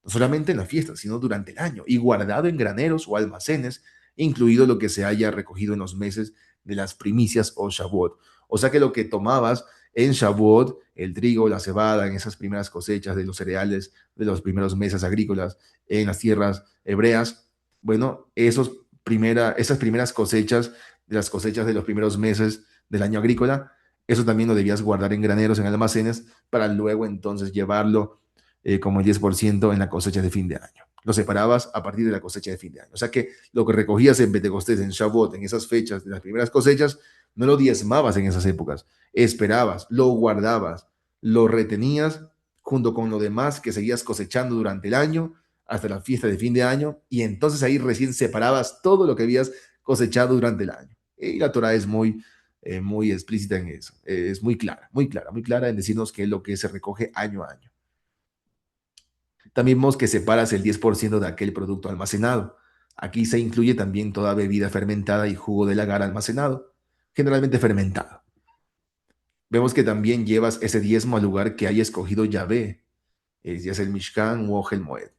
no solamente en la fiesta, sino durante el año, y guardado en graneros o almacenes, incluido lo que se haya recogido en los meses de las primicias o Shavuot. O sea que lo que tomabas en Shavuot, el trigo, la cebada, en esas primeras cosechas de los cereales de los primeros meses agrícolas en las tierras hebreas, bueno, esas primeras cosechas, de las cosechas de los primeros meses del año agrícola, eso también lo debías guardar en graneros, en almacenes, para luego entonces llevarlo como el 10% en la cosecha de fin de año. Lo separabas a partir de la cosecha de fin de año. O sea que lo que recogías en Pentecostés, en Shavuot, en esas fechas de las primeras cosechas, no lo diezmabas en esas épocas. Esperabas, lo guardabas, lo retenías junto con lo demás que seguías cosechando durante el año hasta la fiesta de fin de año, y entonces ahí recién separabas todo lo que habías cosechado durante el año. Y la Torah es muy explícita en eso. Es muy clara en decirnos que es lo que se recoge año a año. También vemos que separas el 10% de aquel producto almacenado. Aquí se incluye también toda bebida fermentada y jugo de lagar almacenado, generalmente fermentado. Vemos que también llevas ese diezmo al lugar que haya escogido Yahvé, ya sea el Mishkan o el Moed.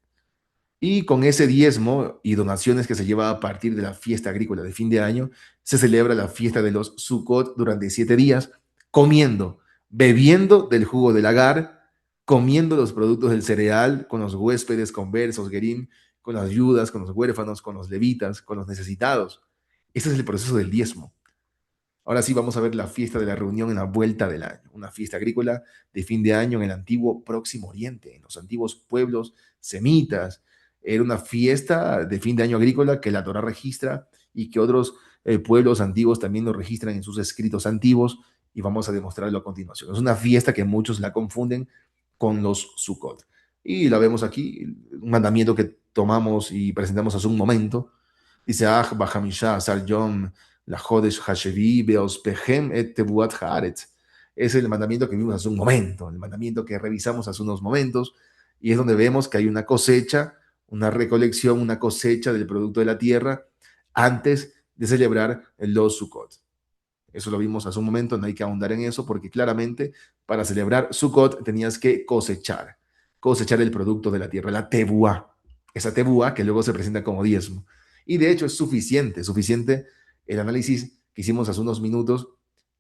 Y con ese diezmo y donaciones que se lleva a partir de la fiesta agrícola de fin de año, se celebra la fiesta de los Sukkot durante 7 días, comiendo, bebiendo del jugo del agar, comiendo los productos del cereal, con los huéspedes conversos, Gerim, con las viudas, con los huérfanos, con los levitas, con los necesitados. Ese es el proceso del diezmo. Ahora sí vamos a ver la fiesta de la reunión en la vuelta del año, una fiesta agrícola de fin de año en el antiguo Próximo Oriente, en los antiguos pueblos semitas. Era una fiesta de fin de año agrícola que la Torá registra y que otros pueblos antiguos también lo registran en sus escritos antiguos, y vamos a demostrarlo a continuación. Es una fiesta que muchos la confunden con los Sukkot. Y la vemos aquí, un mandamiento que tomamos y presentamos hace un momento. Dice, Ah, Bajamisha, Sar Yom, la Jodesh Hashevi, Beospehem et Tebuat Haaretz. Es el mandamiento que vimos hace un momento, el mandamiento que revisamos hace unos momentos, y es donde vemos que hay una cosecha, una recolección, una cosecha del producto de la tierra antes de celebrar los Sukkot. Eso lo vimos hace un momento, no hay que ahondar en eso, porque claramente para celebrar Sukkot tenías que cosechar el producto de la tierra, la tebuá, esa tebuá que luego se presenta como diezmo. Y de hecho es suficiente el análisis que hicimos hace unos minutos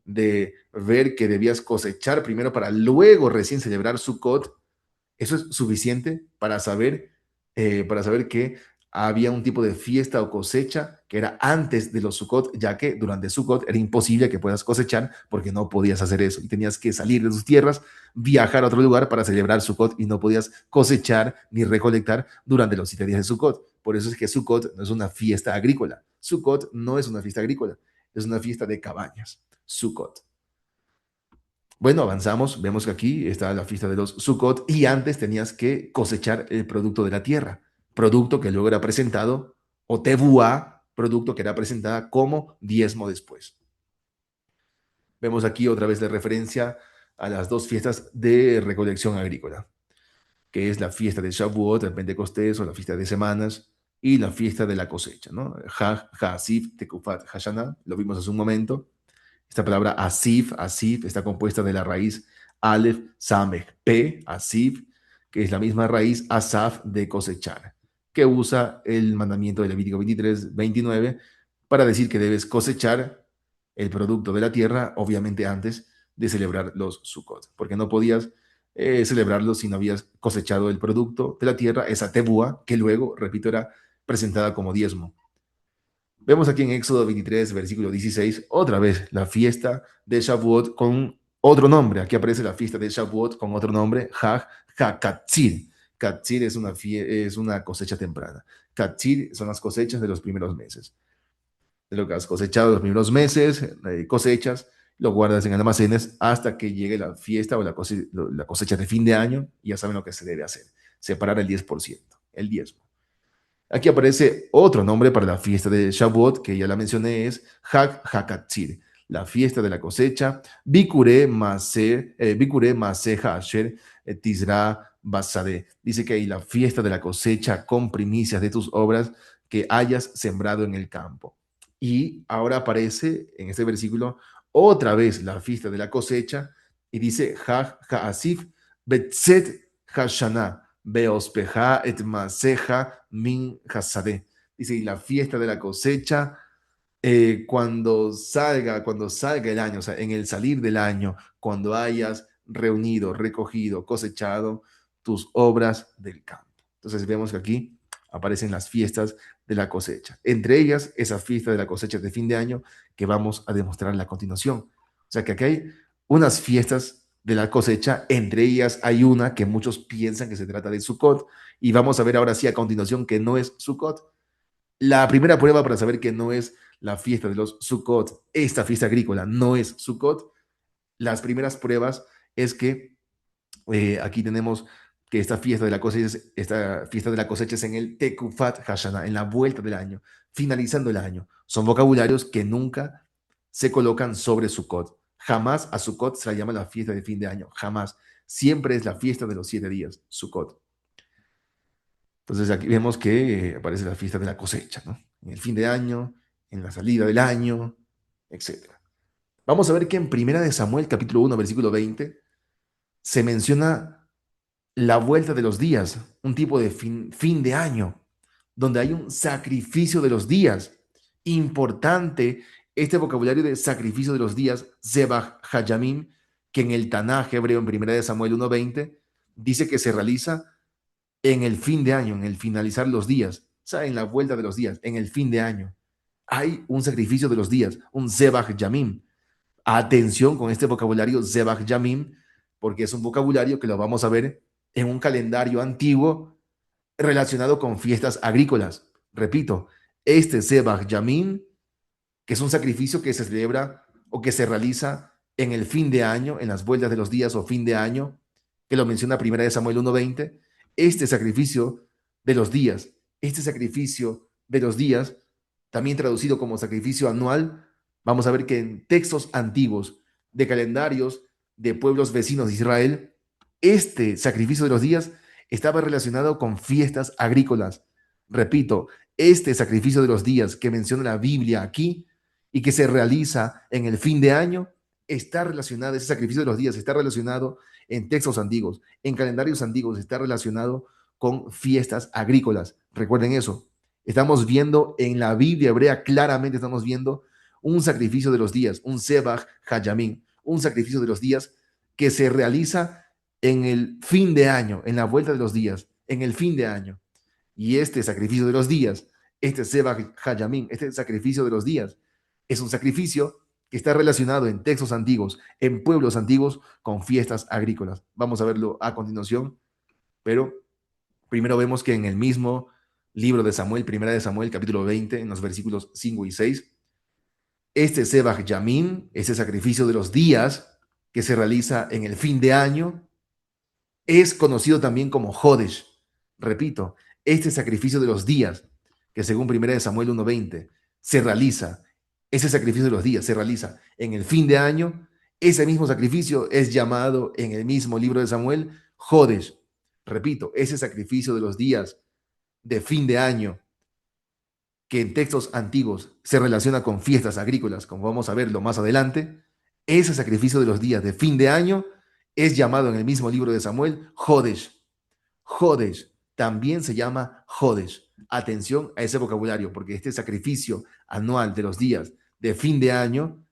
de ver que debías cosechar primero para luego recién celebrar Sukkot. Eso es suficiente para saber que había un tipo de fiesta o cosecha que era antes de los Sukkot, ya que durante Sukkot era imposible que puedas cosechar porque no podías hacer eso y tenías que salir de tus tierras, viajar a otro lugar para celebrar Sukkot, y no podías cosechar ni recolectar durante los 7 días de Sukkot. Por eso es que Sukkot no es una fiesta agrícola. Sukkot no es una fiesta agrícola, es una fiesta de cabañas. Sukkot. Bueno, avanzamos, vemos que aquí está la fiesta de los Sukkot, y antes tenías que cosechar el producto de la tierra, producto que luego era presentado, o tebuá, producto que era presentada como diezmo después. Vemos aquí otra vez la referencia a las dos fiestas de recolección agrícola, que es la fiesta de Shavuot, el Pentecostés, o la fiesta de semanas, y la fiesta de la cosecha, ¿no? Ha'asif, Tekufat, Hashanah, lo vimos hace un momento. Esta palabra asif está compuesta de la raíz Aleph, Samech, P, asif, que es la misma raíz asaf de cosechar, que usa el mandamiento de Levítico 23-29 para decir que debes cosechar el producto de la tierra, obviamente antes de celebrar los Sukkot, porque no podías celebrarlo si no habías cosechado el producto de la tierra, esa tebúa, que luego, repito, era presentada como diezmo. Vemos aquí en Éxodo 23, versículo 16, otra vez la fiesta de Shavuot con otro nombre. Aquí aparece la fiesta de Shavuot con otro nombre, HaKatzir. Katzir es una cosecha temprana. Katzir son las cosechas de los primeros meses. de lo que has cosechado los primeros meses, cosechas, lo guardas en almacenes hasta que llegue la fiesta o la cosecha de fin de año y ya saben lo que se debe hacer, separar el 10%, el diezmo. Aquí aparece otro nombre para la fiesta de Shavuot, que ya la mencioné, es Hag Hakatzir, la fiesta de la cosecha, Bikure Maseh Asher Tizra Basade. Dice que hay la fiesta de la cosecha con primicias de tus obras que hayas sembrado en el campo. Y ahora aparece en este versículo otra vez la fiesta de la cosecha y dice Hag Haasif Betzet Hashanah. Beospeja et maseja min hasadeh. Dice, y la fiesta de la cosecha, cuando salga el año, o sea, en el salir del año, cuando hayas reunido, recogido, cosechado tus obras del campo. Entonces vemos que aquí aparecen las fiestas de la cosecha. Entre ellas, esa fiesta de la cosecha de fin de año que vamos a demostrar a la continuación. O sea que aquí hay unas fiestas de la cosecha, entre ellas hay una que muchos piensan que se trata de Sukkot, y vamos a ver ahora sí a continuación que no es Sukkot. La primera prueba para saber que no es la fiesta de los Sukkot, esta fiesta agrícola no es Sukkot, las primeras pruebas es que aquí tenemos que esta fiesta de la cosecha es en el Tekufat Hashanah, en la vuelta del año, finalizando el año. Son vocabularios que nunca se colocan sobre Sukkot. Jamás a Sukkot se la llama la fiesta de fin de año, jamás. Siempre es la fiesta de los 7 días, Sukkot. Entonces aquí vemos que aparece la fiesta de la cosecha, ¿no? En el fin de año, en la salida del año, etcétera. Vamos a ver que en Primera de Samuel, capítulo 1, versículo 20, se menciona la vuelta de los días, un tipo de fin de año, donde hay un sacrificio de los días. Importante este vocabulario de sacrificio de los días, Zebach Hayamim, que en el Tanaj hebreo, en Primera de Samuel 1:20, dice que se realiza en el fin de año, en el finalizar los días, o sea, en la vuelta de los días, en el fin de año. Hay un sacrificio de los días, un Zebach Yamim. Atención con este vocabulario Zebach Yamim, porque es un vocabulario que lo vamos a ver en un calendario antiguo relacionado con fiestas agrícolas. Repito, este Zebach Yamim, que es un sacrificio que se celebra o que se realiza en el fin de año, en las vueltas de los días o fin de año, que lo menciona Primera de Samuel 1:20, este sacrificio de los días, este sacrificio de los días, también traducido como sacrificio anual, vamos a ver que en textos antiguos de calendarios de pueblos vecinos de Israel, este sacrificio de los días estaba relacionado con fiestas agrícolas. Repito, este sacrificio de los días que menciona la Biblia aquí y que se realiza en el fin de año, está relacionado, ese sacrificio de los días está relacionado en textos antiguos, en calendarios antiguos, está relacionado con fiestas agrícolas. Recuerden eso. Estamos viendo en la Biblia hebrea, claramente estamos viendo un sacrificio de los días, un Zebach Hayamim, un sacrificio de los días que se realiza en el fin de año, en la vuelta de los días, en el fin de año. Y este sacrificio de los días, este Zebach Hayamim, este sacrificio de los días, es un sacrificio que está relacionado en textos antiguos, en pueblos antiguos, con fiestas agrícolas. Vamos a verlo a continuación, pero primero vemos que en el mismo libro de Samuel, Primera de Samuel, capítulo 20, en los versículos 5 y 6, este Zebach Yamim, ese sacrificio de los días que se realiza en el fin de año, es conocido también como Jodesh. Repito, este sacrificio de los días, que según 1 Samuel 1:20 se realiza, ese sacrificio de los días se realiza en el fin de año, ese mismo sacrificio es llamado en el mismo libro de Samuel Jodesh. Repito, ese sacrificio de los días de fin de año, que en textos antiguos se relaciona con fiestas agrícolas, como vamos a verlo más adelante, ese sacrificio de los días de fin de año es llamado en el mismo libro de Samuel Jodesh. Jodesh también se llama Jodesh. Atención a ese vocabulario, porque este sacrificio anual de los días de fin de año,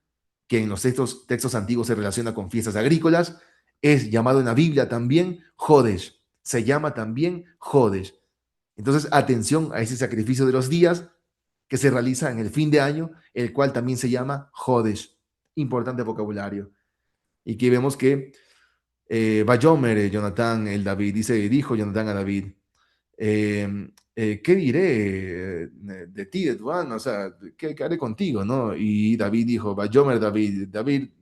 que en los textos antiguos se relaciona con fiestas agrícolas, es llamado en la Biblia también Jodesh. Se llama también Jodesh. Entonces, atención a ese sacrificio de los días que se realiza en el fin de año, el cual también se llama Jodesh. Importante vocabulario. Y aquí vemos que Bayomer, Jonathan, el David, dijo Jonathan a David, ¿qué diré de ti, de tu alma? O sea, ¿qué haré contigo, no? Y David dijo, Bayomer David,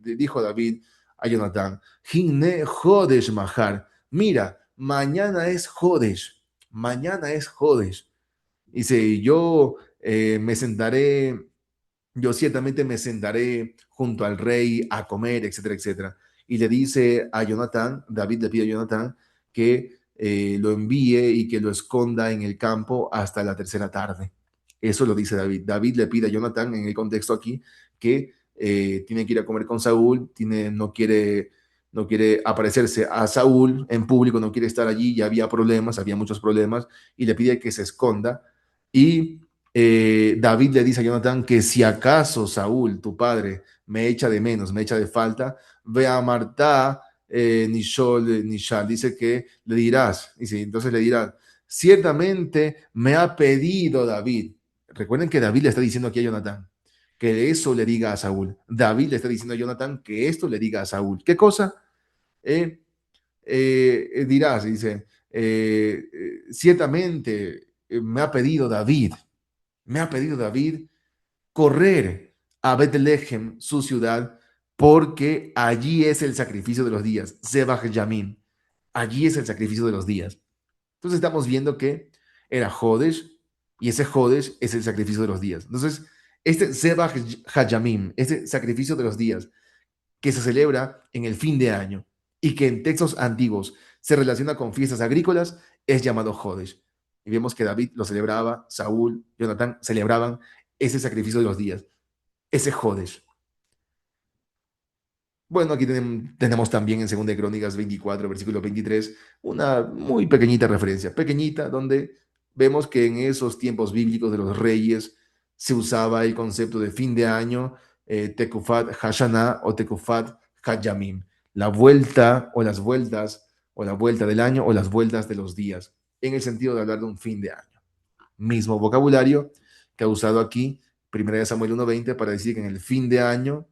dijo David a Jonatán, Hinne Jodesh Mahar, mira, mañana es Jodesh. Dice, yo ciertamente me sentaré junto al rey a comer, etcétera, etcétera. Y le dice a Jonatán, David le pide a Jonatán que lo envíe y que lo esconda en el campo hasta la tercera tarde. Eso lo dice David. David le pide a Jonatán en el contexto aquí que tiene que ir a comer con Saúl, no quiere aparecerse a Saúl en público, no quiere estar allí, ya había problemas, había muchos problemas, y le pide que se esconda. Y David le dice a Jonathan que si acaso Saúl, tu padre, me echa de menos, me echa de falta, ve a Marta, Nishal, dice que le dirás, dice, entonces le dirás, ciertamente me ha pedido David. Recuerden que David le está diciendo aquí a Jonathan que eso le diga a Saúl. David le está diciendo a Jonathan que esto le diga a Saúl. ¿Qué cosa? Eh, Dirás, dice, ciertamente me ha pedido David correr a Betlehem, su ciudad, porque allí es el sacrificio de los días, Zebah Yamin, allí es el sacrificio de los días. Entonces estamos viendo que era Jodesh, y ese Jodesh es el sacrificio de los días. Entonces, este Zebah Hayamim, este sacrificio de los días, que se celebra en el fin de año y que en textos antiguos se relaciona con fiestas agrícolas, es llamado Jodesh. Y vemos que David lo celebraba, Saúl, Jonatán celebraban ese sacrificio de los días, ese Jodesh. Bueno, aquí tenemos también en 2 Crónicas 24, versículo 23, una muy pequeñita referencia, pequeñita, donde vemos que en esos tiempos bíblicos de los reyes se usaba el concepto de fin de año, Tekufat Hashanah o Tekufat Hayamim, la vuelta o las vueltas, o la vuelta del año o las vueltas de los días, en el sentido de hablar de un fin de año. Mismo vocabulario que ha usado aquí 1 Samuel 1:20 para decir que en el fin de año,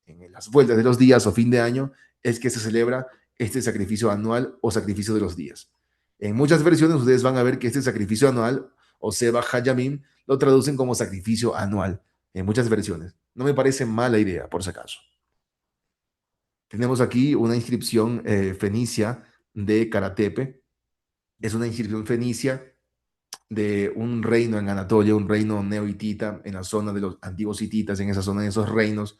en las vueltas de los días o fin de año, es que se celebra este sacrificio anual o sacrificio de los días. En muchas versiones ustedes van a ver que este sacrificio anual o Seba Hayamim lo traducen como sacrificio anual en muchas versiones. No me parece mala idea, por si acaso. Tenemos aquí una inscripción fenicia de Karatepe. Es una inscripción fenicia de un reino en Anatolia, un reino neohitita, en la zona de los antiguos hititas, en esa zona de esos reinos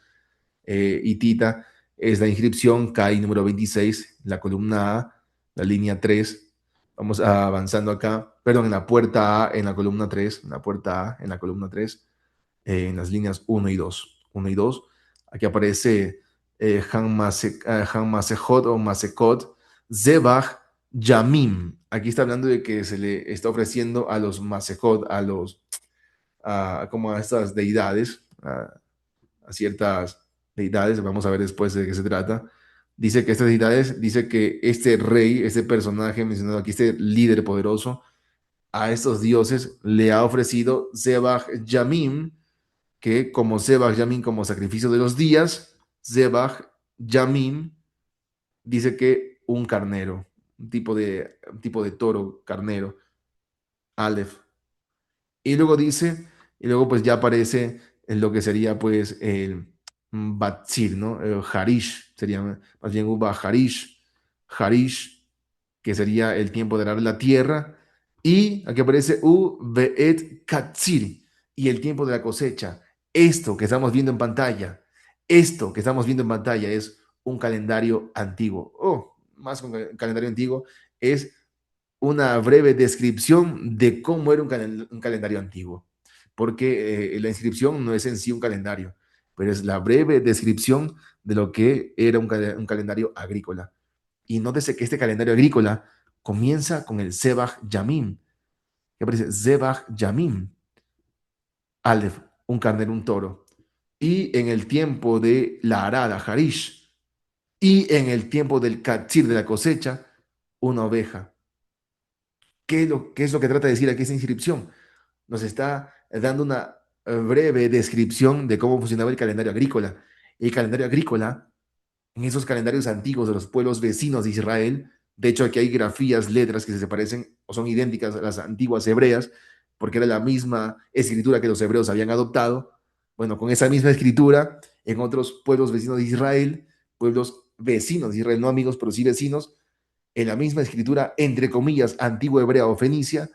hitita, es la inscripción CAI número 26, la columna A, la línea 3. Vamos avanzando acá, perdón, en la puerta A, en la columna 3, en la puerta A, en la columna 3, en las líneas 1 y 2. 1 y 2. Aquí aparece Han Masejot o Masekot, Zebach Yamim. Aquí está hablando de que se le está ofreciendo a los Masejot, como a estas deidades, a ciertas deidades, vamos a ver después de qué se trata. Dice que estas deidades, dice que este rey, este personaje mencionado aquí, este líder poderoso, a estos dioses le ha ofrecido Zebach Yamim, que como Zebach Yamim, como sacrificio de los días, Zebach Yamim dice que un carnero, un tipo de toro carnero, Aleph. Y luego dice, y luego pues ya aparece en lo que sería pues el Batsir, ¿no? Harish, sería más bien Uba Harish, que sería el tiempo de arar la tierra, y aquí aparece U Beet Katsir, y el tiempo de la cosecha. Esto que estamos viendo en pantalla, esto que estamos viendo en pantalla es un calendario antiguo. Oh, más que un calendario antiguo, es una breve descripción de cómo era un calendario antiguo, porque la inscripción no es en sí un calendario, pero es la breve descripción de lo que era un calendario agrícola. Y nótese que este calendario agrícola comienza con el Zebach Yamim, que aparece Zebach Yamim, Aleph, un carnero, un toro, y en el tiempo de la arada, Harish, y en el tiempo del Katsir, de la cosecha, una oveja. Qué es lo que trata de decir aquí esta inscripción? Nos está dando una breve descripción de cómo funcionaba el calendario agrícola. El calendario agrícola, en esos calendarios antiguos de los pueblos vecinos de Israel, De hecho, aquí hay grafías, letras que se parecen o son idénticas a las antiguas hebreas, porque era la misma escritura que los hebreos habían adoptado. Bueno, con esa misma escritura, en otros pueblos vecinos de Israel, pueblos vecinos de Israel, no amigos, pero sí vecinos, en la misma escritura, entre comillas, antigua hebrea o fenicia,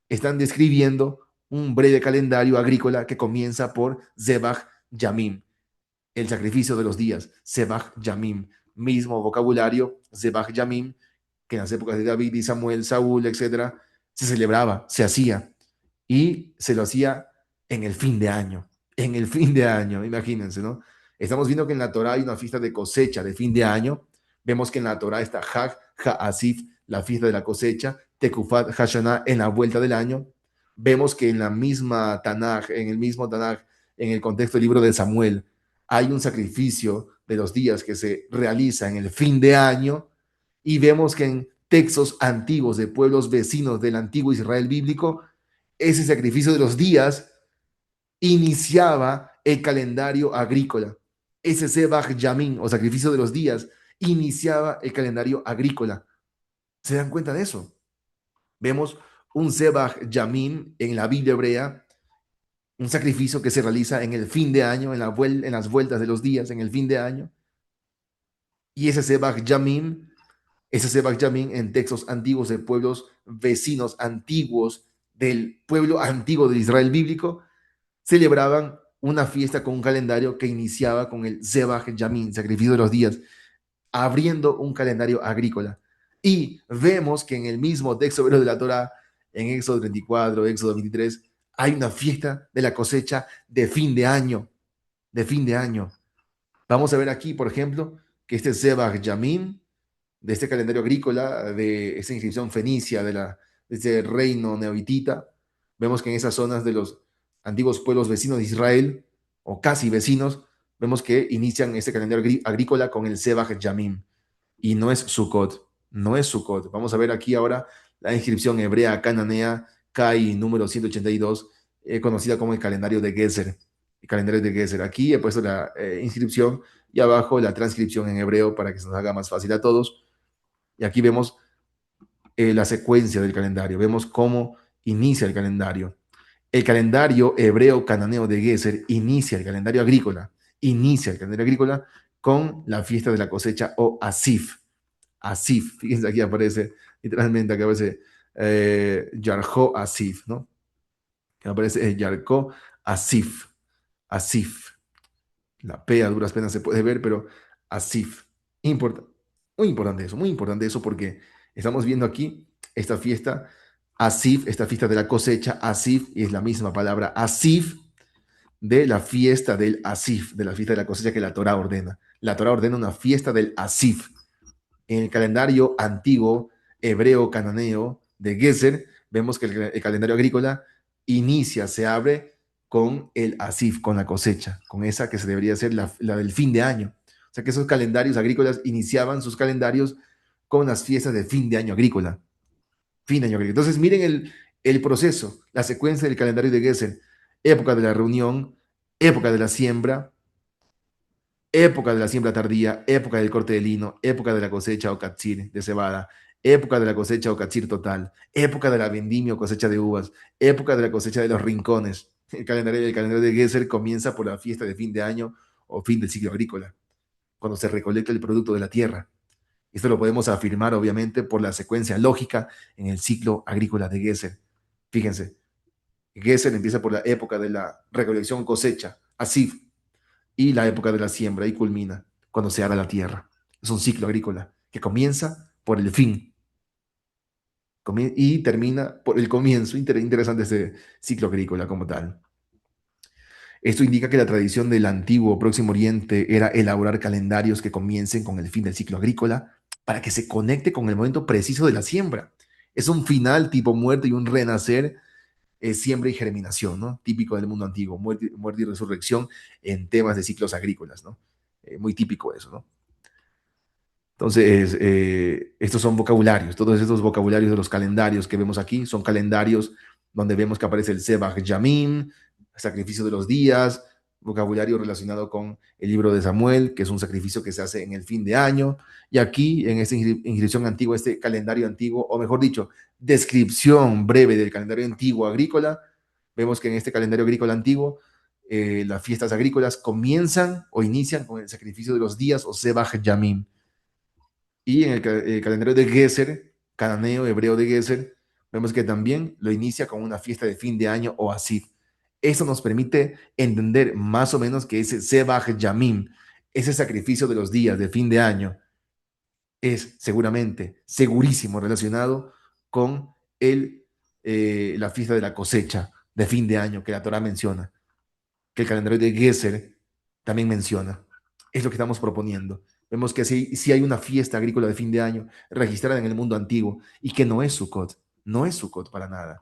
están describiendo un breve calendario agrícola que comienza por Zebach Yamim, el sacrificio de los días, Zebach Yamim, mismo vocabulario, Zebach Yamim, que en las épocas de David y Samuel, Saúl, etcétera, se celebraba, se hacía, y se lo hacía en el fin de año, en el fin de año, imagínense, ¿no? Estamos viendo que en la Torah hay una fiesta de cosecha de fin de año, vemos que en la Torah está Hag HaAsif, la fiesta de la cosecha, Tekufat Hashanah en la vuelta del año, vemos que en la misma Tanaj, en el mismo Tanaj, en el contexto del libro de Samuel, hay un sacrificio de los días que se realiza en el fin de año, y vemos que en textos antiguos de pueblos vecinos del antiguo Israel bíblico, ese sacrificio de los días iniciaba el calendario agrícola. Ese Zebach Yamin, o sacrificio de los días, iniciaba el calendario agrícola. ¿Se dan cuenta de eso? Vemos un Zebach Yamin en la Biblia hebrea, un sacrificio que se realiza en el fin de año, en las vueltas de los días, en el fin de año. Y ese Zebach Yamin en textos antiguos de pueblos vecinos antiguos del pueblo antiguo de Israel bíblico, celebraban una fiesta con un calendario que iniciaba con el Zebach Yamin, sacrificio de los días, abriendo un calendario agrícola. Y vemos que en el mismo texto hebreo de la Torah, en Éxodo 34, Éxodo 23, hay una fiesta de la cosecha de fin de año, de fin de año. Vamos a ver aquí, por ejemplo, que este Zebach Yamin, de este calendario agrícola, de esa inscripción fenicia de este reino neoitita, vemos que en esas zonas de los antiguos pueblos vecinos de Israel, o casi vecinos, vemos que inician este calendario agrícola con el Zebach Yamim, y no es Sukkot, no es Sukkot. Vamos a ver aquí ahora la inscripción hebrea cananea, CAI número 182, conocida como el calendario de Gezer. El calendario de Gezer. Aquí he puesto la inscripción y abajo la transcripción en hebreo para que se nos haga más fácil a todos. Y aquí vemos la secuencia del calendario, vemos cómo inicia el calendario. El calendario hebreo cananeo de Gezer inicia el calendario agrícola con la fiesta de la cosecha o Asif. Asif, fíjense aquí aparece, literalmente acá aparece Yarjo Asif, ¿no? Que aparece Yarko Asif, Asif. La P a duras penas se puede ver, pero Asif. Import muy importante eso porque estamos viendo aquí esta fiesta, Asif, esta fiesta de la cosecha, Asif, y es la misma palabra Asif de la fiesta del Asif, de la fiesta de la cosecha que la Torah ordena. La Torah ordena una fiesta del Asif. En el calendario antiguo hebreo cananeo de Gezer, vemos que el calendario agrícola inicia, se abre con el asif, con la cosecha, con esa que se debería ser la del fin de año. O sea que esos calendarios agrícolas iniciaban sus calendarios con las fiestas de fin de año agrícola. Fin de año agrícola. Entonces miren el proceso, la secuencia del calendario de Gezer. Época de la reunión, época de la siembra, época de la siembra tardía, época del corte de lino, época de la cosecha o catzir de cebada, época de la cosecha o catzir total, época de la vendimia o cosecha de uvas, época de la cosecha de los rincones. El calendario de Geser comienza por la fiesta de fin de año o fin del ciclo agrícola, cuando se recolecta el producto de la tierra. Esto lo podemos afirmar, obviamente, por la secuencia lógica en el ciclo agrícola de Geser. Fíjense, Geser empieza por la época de la recolección cosecha, así, y la época de la siembra y culmina cuando se ara la tierra. Es un ciclo agrícola que comienza por el fin y termina por el comienzo. Interesante ese ciclo agrícola como tal. Esto indica que la tradición del antiguo Próximo Oriente era elaborar calendarios que comiencen con el fin del ciclo agrícola para que se conecte con el momento preciso de la siembra. Es un final tipo muerte y un renacer, siembra y germinación, ¿no? Típico del mundo antiguo, muerte y resurrección en temas de ciclos agrícolas, ¿no? Muy típico eso, ¿no? Entonces, estos son vocabularios, todos estos vocabularios de los calendarios que vemos aquí son calendarios donde vemos que aparece el Zebach Yamim, sacrificio de los días, vocabulario relacionado con el libro de Samuel, que es un sacrificio que se hace en el fin de año. Y aquí, en esta inscripción antigua, este calendario antiguo, o mejor dicho, descripción breve del calendario antiguo agrícola, vemos que en este calendario agrícola antiguo, las fiestas agrícolas comienzan o inician con el sacrificio de los días o Sebach Yamim. Y en el calendario de Geser, cananeo, hebreo de Geser, vemos que también lo inicia con una fiesta de fin de año o Asif. Eso nos permite entender más o menos que ese Sebach Yamim, ese sacrificio de los días de fin de año, es seguramente, segurísimo relacionado con la fiesta de la cosecha de fin de año que la Torah menciona, que el calendario de Geser también menciona. Es lo que estamos proponiendo. Vemos que sí hay una fiesta agrícola de fin de año registrada en el mundo antiguo y que no es Sukkot, no es Sukkot para nada.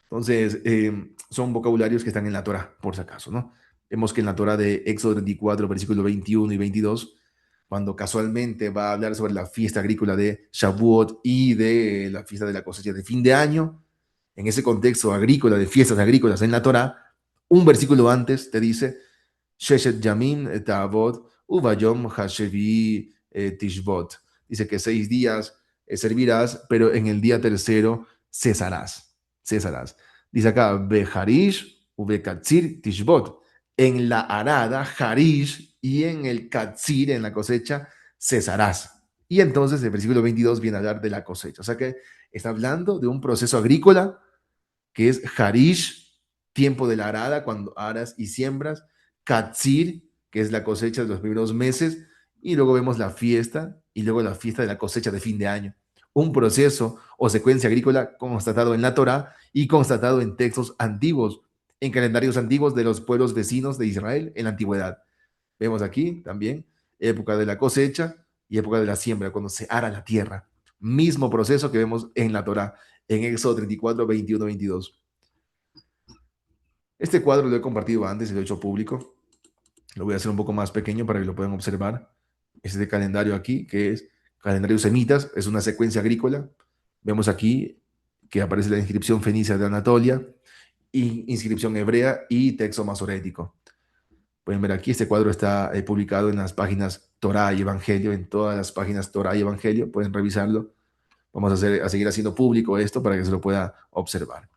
Entonces, son vocabularios que están en la Torah, por si acaso, ¿no? Vemos que en la Torah de Éxodo 34, versículos 21 y 22, cuando casualmente va a hablar sobre la fiesta agrícola de Shavuot y de la fiesta de la cosecha de fin de año, en ese contexto agrícola, de fiestas agrícolas en la Torah, un versículo antes te dice, Sheshet Yamin Ta'avot Uvayom Hashevi Tishbot. Dice que 6 días servirás, pero en el día tercero cesarás. Cesarás. Dice acá, Beharish Ubekatzir Tishbot. En la arada, Harish, y en el Katzir, en la cosecha, cesarás. Y entonces el versículo 22 viene a hablar de la cosecha. O sea que está hablando de un proceso agrícola que es Harish, tiempo de la arada, cuando aras y siembras, Katzir, que es la cosecha de los primeros meses, y luego vemos la fiesta, y luego la fiesta de la cosecha de fin de año. Un proceso o secuencia agrícola constatado en la Torá y constatado en textos antiguos, en calendarios antiguos de los pueblos vecinos de Israel en la antigüedad. Vemos aquí también época de la cosecha y época de la siembra, cuando se ara la tierra. Mismo proceso que vemos en la Torá, en Éxodo 34, 21, 22. Este cuadro lo he compartido antes y lo he hecho público. Lo voy a hacer un poco más pequeño para que lo puedan observar. Este calendario aquí, que es calendario semitas, es una secuencia agrícola. Vemos aquí que aparece la inscripción fenicia de Anatolia, y inscripción hebrea y texto masorético. Pueden ver aquí, este cuadro está publicado en las páginas Torah y Evangelio, en todas las páginas Torah y Evangelio, pueden revisarlo. Vamos a seguir haciendo público esto para que se lo pueda observar.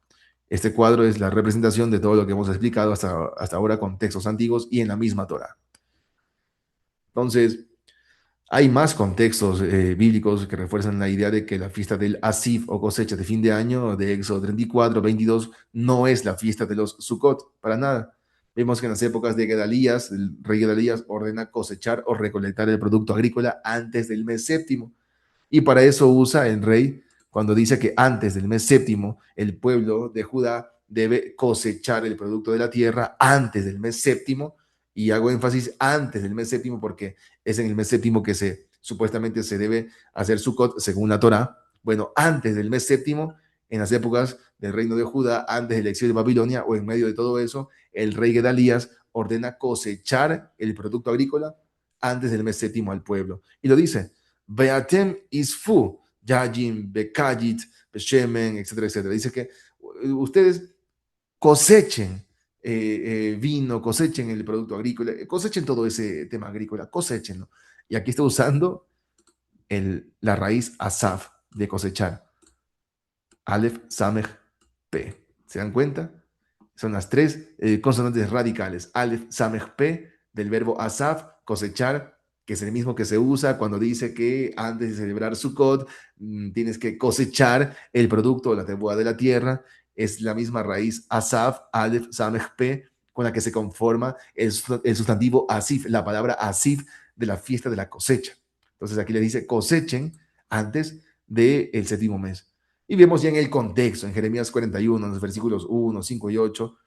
Este cuadro es la representación de todo lo que hemos explicado hasta ahora con textos antiguos y en la misma Torah. Entonces, hay más contextos bíblicos que refuerzan la idea de que la fiesta del Asif o cosecha de fin de año de Éxodo 34, 22 no es la fiesta de los Sukkot, para nada. Vemos que en las épocas de Gedalías, el rey Gedalías ordena cosechar o recolectar el producto agrícola antes del mes séptimo. Y para eso usa el rey cuando dice que antes del mes séptimo el pueblo de Judá debe cosechar el producto de la tierra antes del mes séptimo. Y hago énfasis antes del mes séptimo porque es en el mes séptimo que supuestamente se debe hacer Sukkot según la Torá. Bueno, antes del mes séptimo, en las épocas del reino de Judá, antes del exilio de Babilonia o en medio de todo eso, el rey Gedalías ordena cosechar el producto agrícola antes del mes séptimo al pueblo. Y lo dice, Beatem isfu, Yajim, Bekayit, Beshemen, etcétera, etcétera. Dice que ustedes cosechen vino, cosechen el producto agrícola, cosechen todo ese tema agrícola, cosechenlo. Y aquí está usando la raíz asaf de cosechar. Aleph, Samech, P. ¿Se dan cuenta? Son las tres consonantes radicales. Aleph, Samech, P, del verbo asaf, cosechar, que es el mismo que se usa cuando dice que antes de celebrar Sukkot tienes que cosechar el producto, la tebuá de la tierra. Es la misma raíz asaf, Aleph, Samech, P, con la que se conforma el sustantivo asif, la palabra asif de la fiesta de la cosecha. Entonces aquí le dice cosechen antes del séptimo mes. Y vemos ya en el contexto, en Jeremías 41, en los versículos 1, 5 y 8,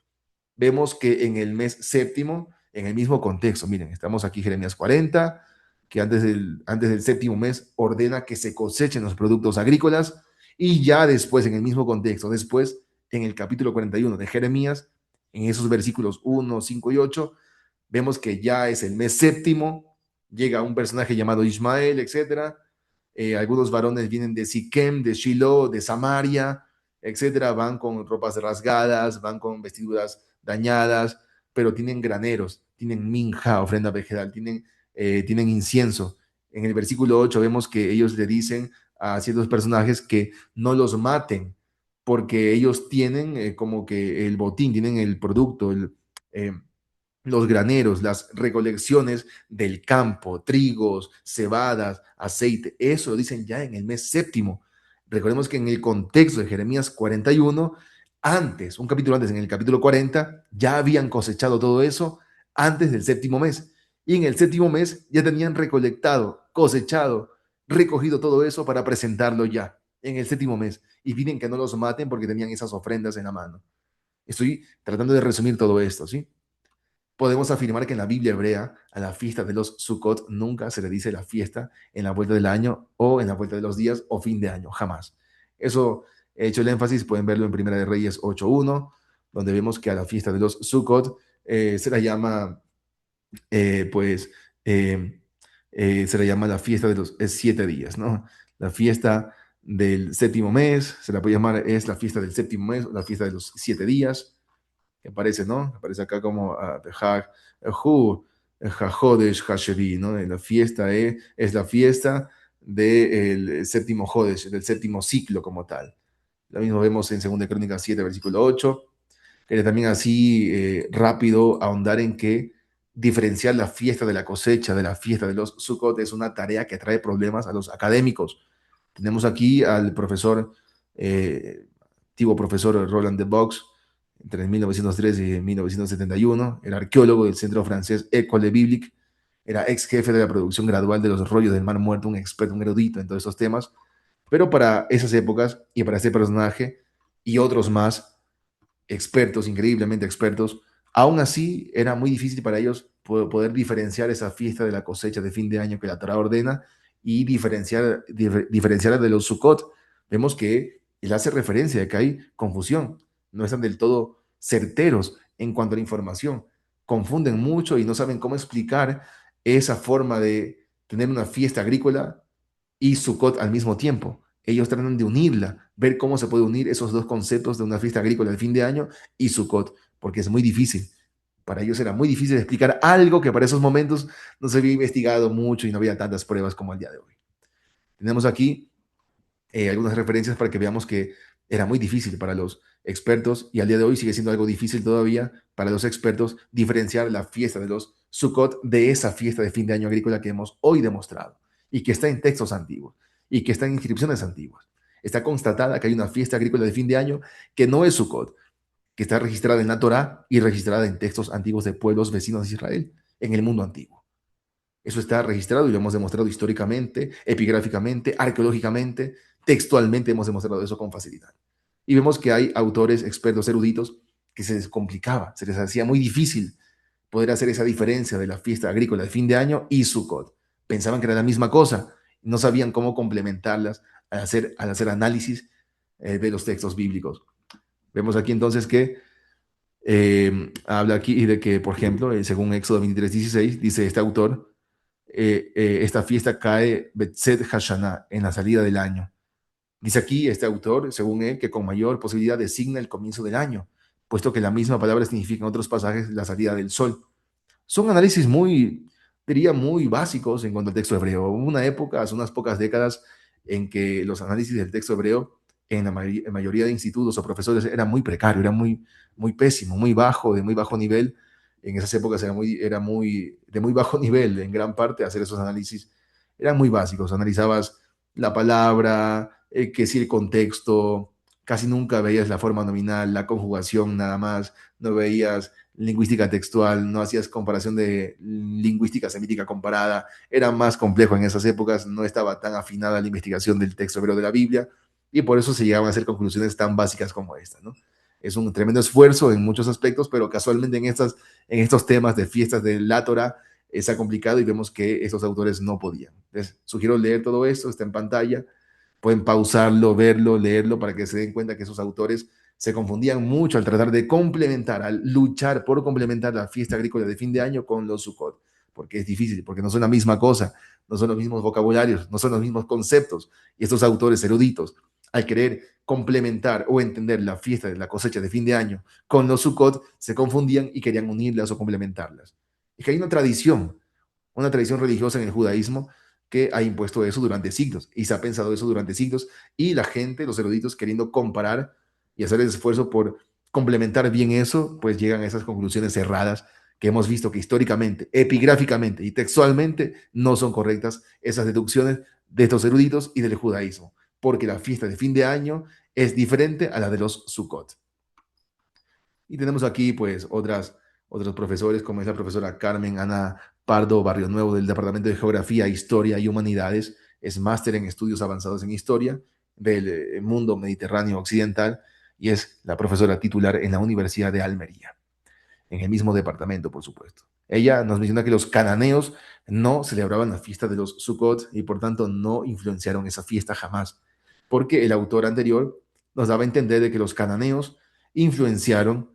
vemos que en el mes séptimo, en el mismo contexto, miren, estamos aquí Jeremías 40, que antes del séptimo mes ordena que se cosechen los productos agrícolas, y ya después, en el mismo contexto, después, en el capítulo 41 de Jeremías, en esos versículos 1, 5 y 8, vemos que ya es el mes séptimo, llega un personaje llamado Ismael, etcétera. Algunos varones vienen de Siquem, de Shiloh, de Samaria, etcétera. Van con ropas rasgadas, van con vestiduras dañadas, pero tienen graneros, tienen minja, ofrenda vegetal, tienen incienso. En el versículo 8 vemos que ellos le dicen a ciertos personajes que no los maten, porque ellos tienen como que el botín, tienen el producto, eh, los graneros, las recolecciones del campo, trigos, cebadas, aceite. Eso lo dicen ya en el mes séptimo. Recordemos que en el contexto de Jeremías 41, antes, un capítulo antes, en el capítulo 40, ya habían cosechado todo eso antes del séptimo mes. Y en el séptimo mes ya tenían recolectado, cosechado, recogido todo eso para presentarlo ya en el séptimo mes. Y piden que no los maten porque tenían esas ofrendas en la mano. Estoy tratando de resumir todo esto, ¿sí? Podemos afirmar que en la Biblia hebrea a la fiesta de los Sukkot nunca se le dice la fiesta en la vuelta del año o en la vuelta de los días o fin de año, jamás. Eso he hecho el énfasis, pueden verlo en Primera de Reyes 8.1, donde vemos que a la fiesta de los Sukkot se la llama, pues, eh, se le llama la fiesta de los 7 días, ¿no? La fiesta del séptimo mes, se la puede llamar, es la fiesta del séptimo mes, la fiesta de los 7 días, que aparece, ¿no? Aparece acá como Hajodesh Hasheri, ¿no? La fiesta es la fiesta del séptimo Jodesh, del séptimo ciclo como tal. Lo mismo vemos en 2 Crónicas 7, versículo 8. Quería también así rápido ahondar en que diferenciar la fiesta de la cosecha de la fiesta de los Sukkot es una tarea que trae problemas a los académicos. Tenemos aquí al profesor, antiguo profesor Roland de Box, entre 1903 y 1971, era arqueólogo del Centro Francés École Biblique, era ex jefe de la producción gradual de los rollos del Mar Muerto, un experto, un erudito en todos estos temas, pero para esas épocas y para este personaje y otros más, expertos, increíblemente expertos, aún así era muy difícil para ellos poder diferenciar esa fiesta de la cosecha de fin de año que la Torah ordena y diferenciarla de los Sukkot. Vemos que él hace referencia de que hay confusión, no están del todo certeros en cuanto a la información, confunden mucho y no saben cómo explicar esa forma de tener una fiesta agrícola y Sukkot al mismo tiempo. Ellos tratan de unirla, ver cómo se puede unir esos dos conceptos de una fiesta agrícola del fin de año y Sukkot, porque es muy difícil. Para ellos era muy difícil explicar algo que para esos momentos no se había investigado mucho y no había tantas pruebas como el día de hoy. Tenemos aquí algunas referencias para que veamos que era muy difícil para los expertos y al día de hoy sigue siendo algo difícil todavía para los expertos diferenciar la fiesta de los Sukkot de esa fiesta de fin de año agrícola que hemos hoy demostrado y que está en textos antiguos y que está en inscripciones antiguas. Está constatada que hay una fiesta agrícola de fin de año que no es Sukkot, que está registrada en la Torá y registrada en textos antiguos de pueblos vecinos de Israel en el mundo antiguo. Eso está registrado y lo hemos demostrado históricamente, epigráficamente, arqueológicamente, textualmente hemos demostrado eso con facilidad. Y vemos que hay autores, expertos, eruditos, que se les complicaba, se les hacía muy difícil poder hacer esa diferencia de la fiesta agrícola de fin de año y Sukkot. Pensaban que era la misma cosa, no sabían cómo complementarlas al hacer análisis de los textos bíblicos. Vemos aquí entonces que habla aquí de que, por ejemplo, según Éxodo 23:16, dice este autor, esta fiesta cae Betzet Hashanah, en la salida del año. Dice aquí este autor, según él, que con mayor posibilidad designa el comienzo del año, puesto que la misma palabra significa en otros pasajes la salida del sol. Son análisis muy, diría, muy básicos en cuanto al texto hebreo. Hubo una época, hace unas pocas décadas, en que los análisis del texto hebreo en la mayoría de institutos o profesores era muy precario, era muy, muy pésimo, muy bajo, de muy bajo nivel. En esas épocas era de muy bajo nivel, en gran parte, hacer esos análisis. Eran muy básicos. Analizabas la palabra, que si el contexto, casi nunca veías la forma nominal, la conjugación nada más, no veías lingüística textual, no hacías comparación de lingüística semítica comparada, era más complejo en esas épocas, no estaba tan afinada la investigación del texto hebreo de la Biblia y por eso se llegaban a hacer conclusiones tan básicas como esta, ¿no? Es un tremendo esfuerzo en muchos aspectos, pero casualmente en estos temas de fiestas de la Torah se ha complicado y vemos que estos autores no podían. Les sugiero leer todo esto, está en pantalla, pueden pausarlo, verlo, leerlo para que se den cuenta que esos autores se confundían mucho al tratar de complementar, al luchar por complementar la fiesta agrícola de fin de año con los Sukkot, porque es difícil, porque no son la misma cosa, no son los mismos vocabularios, no son los mismos conceptos. Y estos autores eruditos, al querer complementar o entender la fiesta de la cosecha de fin de año con los Sukkot, se confundían y querían unirlas o complementarlas. Es que hay una tradición religiosa en el judaísmo que ha impuesto eso durante siglos y se ha pensado eso durante siglos y la gente, los eruditos, queriendo comparar y hacer el esfuerzo por complementar bien eso, pues llegan a esas conclusiones erradas que hemos visto que históricamente, epigráficamente y textualmente no son correctas esas deducciones de estos eruditos y del judaísmo, porque la fiesta de fin de año es diferente a la de los Sukkot. Y tenemos aquí pues otros profesores, como es la profesora Carmen Ana Pardo Barrio Nuevo del Departamento de Geografía, Historia y Humanidades, es máster en estudios avanzados en historia del mundo mediterráneo occidental y es la profesora titular en la Universidad de Almería, en el mismo departamento, por supuesto. Ella nos menciona que los cananeos no celebraban la fiesta de los Sukkot y por tanto no influenciaron esa fiesta jamás, porque el autor anterior nos daba a entender de que los cananeos influenciaron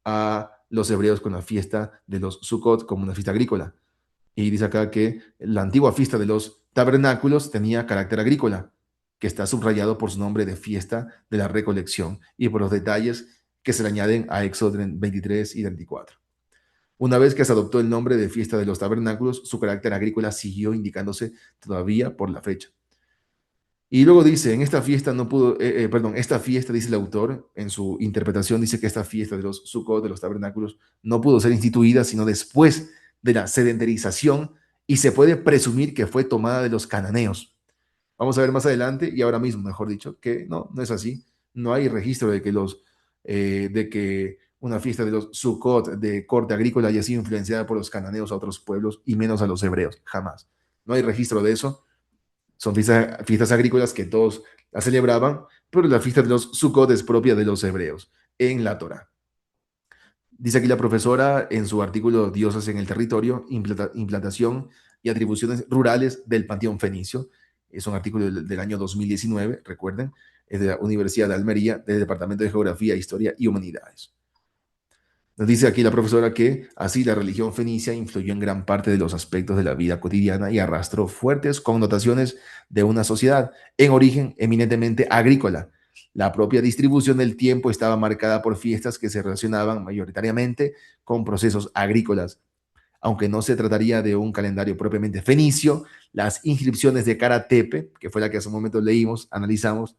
a los hebreos con la fiesta de los Sukkot como una fiesta agrícola. Y dice acá que la antigua fiesta de los tabernáculos tenía carácter agrícola, que está subrayado por su nombre de fiesta de la recolección y por los detalles que se le añaden a Éxodo 23 y 24. Una vez que se adoptó el nombre de fiesta de los tabernáculos, su carácter agrícola siguió indicándose todavía por la fecha. Y luego dice, en esta fiesta no pudo, perdón, esta fiesta, dice el autor, en su interpretación, dice que esta fiesta de los Sukkot, de los tabernáculos, no pudo ser instituida sino después de la sedentarización y se puede presumir que fue tomada de los cananeos. Vamos a ver más adelante y ahora mismo, mejor dicho, que no es así. No hay registro de que una fiesta de los Sukkot de corte agrícola haya sido influenciada por los cananeos a otros pueblos y menos a los hebreos, jamás. No hay registro de eso. Son fiestas agrícolas que todos las celebraban, pero la fiesta de los Sukkot es propia de los hebreos en la Torah. Dice aquí la profesora en su artículo Dioses en el territorio, implantación y atribuciones rurales del panteón fenicio. Es un artículo del año 2019, recuerden, es de la Universidad de Almería, del Departamento de Geografía, Historia y Humanidades. Nos dice aquí la profesora que así la religión fenicia influyó en gran parte de los aspectos de la vida cotidiana y arrastró fuertes connotaciones de una sociedad en origen eminentemente agrícola. La propia distribución del tiempo estaba marcada por fiestas que se relacionaban mayoritariamente con procesos agrícolas. Aunque no se trataría de un calendario propiamente fenicio, las inscripciones de Karatepe, que fue la que hace un momento leímos, analizamos,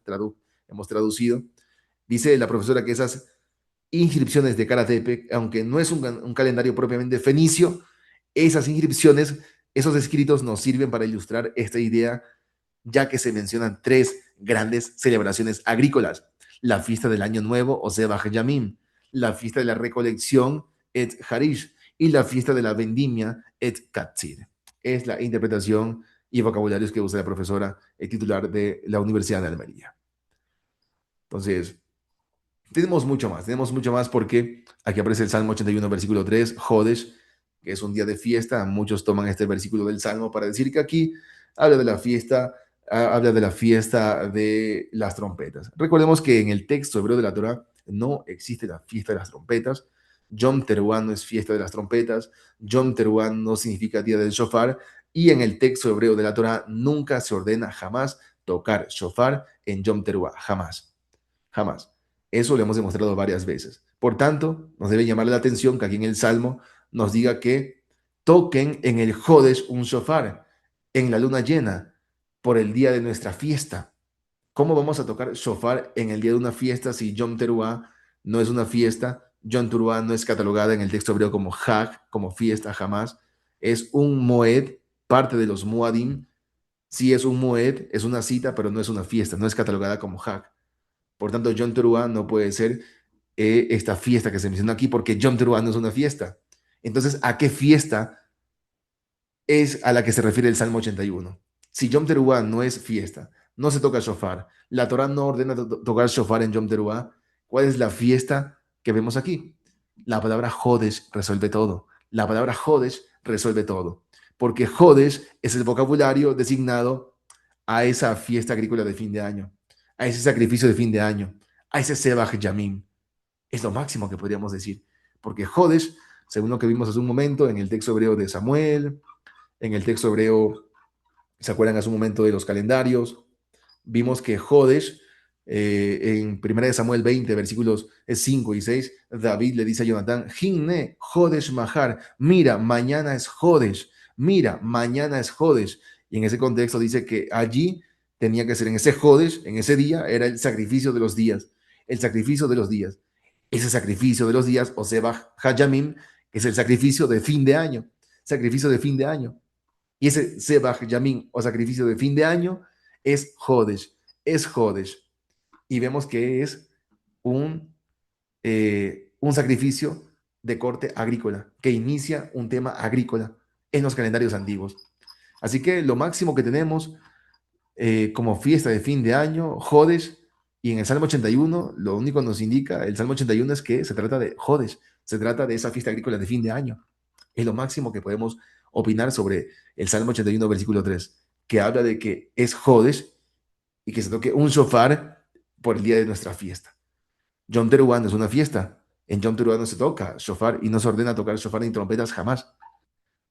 hemos traducido, dice la profesora que esas inscripciones de Karatepe, aunque no es un calendario propiamente fenicio, esas inscripciones, esos escritos nos sirven para ilustrar esta idea, ya que se mencionan tres grandes celebraciones agrícolas: la fiesta del Año Nuevo, o Zebah Yamim, la fiesta de la recolección, Et Harish, y la fiesta de la vendimia, Et Katzir. Es la interpretación y vocabularios que usa la profesora titular de la Universidad de Almería. Entonces, tenemos mucho más porque aquí aparece el Salmo 81, versículo 3, Jodesh, que es un día de fiesta. Muchos toman este versículo del Salmo para decir que aquí habla de la fiesta, habla de la fiesta de las trompetas. Recordemos que en el texto hebreo de la Torah no existe la fiesta de las trompetas. Yom Teruah no es fiesta de las trompetas. Yom Teruah no significa día del shofar. Y en el texto hebreo de la Torah nunca se ordena jamás tocar shofar en Yom Teruah. Jamás. Jamás. Eso lo hemos demostrado varias veces. Por tanto, nos debe llamar la atención que aquí en el Salmo nos diga que toquen en el Jodesh un shofar, en la luna llena, por el día de nuestra fiesta. ¿Cómo vamos a tocar shofar en el día de una fiesta si Yom Teruah no es una fiesta? Yom Teruah no es catalogada en el texto hebreo como Hag, como fiesta, jamás. Es un Moed, parte de los Moadim. Sí es un Moed, es una cita, pero no es una fiesta, no es catalogada como Hag. Por tanto, Yom Teruah no puede ser esta fiesta que se menciona aquí, porque Yom Teruah no es una fiesta. Entonces, ¿a qué fiesta es a la que se refiere el Salmo 81? Si Yom Teruah no es fiesta, no se toca shofar, la Torah no ordena tocar shofar en Yom Teruah, ¿cuál es la fiesta que vemos aquí? La palabra Jodesh resuelve todo. La palabra Jodesh resuelve todo. Porque Jodesh es el vocabulario designado a esa fiesta agrícola de fin de año, a ese sacrificio de fin de año, a ese Zebah Yamim. Es lo máximo que podríamos decir. Porque Jodesh, según lo que vimos hace un momento en el texto hebreo de Samuel, en el texto hebreo, ¿se acuerdan hace un momento de los calendarios? Vimos que Jodesh, en 1 Samuel 20, versículos 5 y 6, David le dice a Jonatán, Hinne, Jodesh Mahar, mira, mañana es Jodesh, mira, mañana es Jodesh. Y en ese contexto dice que allí tenía que ser, en ese Jodesh, en ese día, era el sacrificio de los días, el sacrificio de los días. Ese sacrificio de los días, o Zebah Hayamim, es el sacrificio de fin de año, sacrificio de fin de año. Y ese Zebah Hayamim, o sacrificio de fin de año, es Jodesh, es Jodesh. Y vemos que es un sacrificio de corte agrícola, que inicia un tema agrícola en los calendarios antiguos. Así que lo máximo que tenemos como fiesta de fin de año, Jodesh, y en el Salmo 81, lo único que nos indica el Salmo 81 es que se trata de Jodesh, se trata de esa fiesta agrícola de fin de año. Es lo máximo que podemos opinar sobre el Salmo 81, versículo 3, que habla de que es Jodesh y que se toque un shofar por el día de nuestra fiesta. Yom Teruah no es una fiesta. En Yom Teruah no se toca shofar y no se ordena tocar shofar ni trompetas jamás.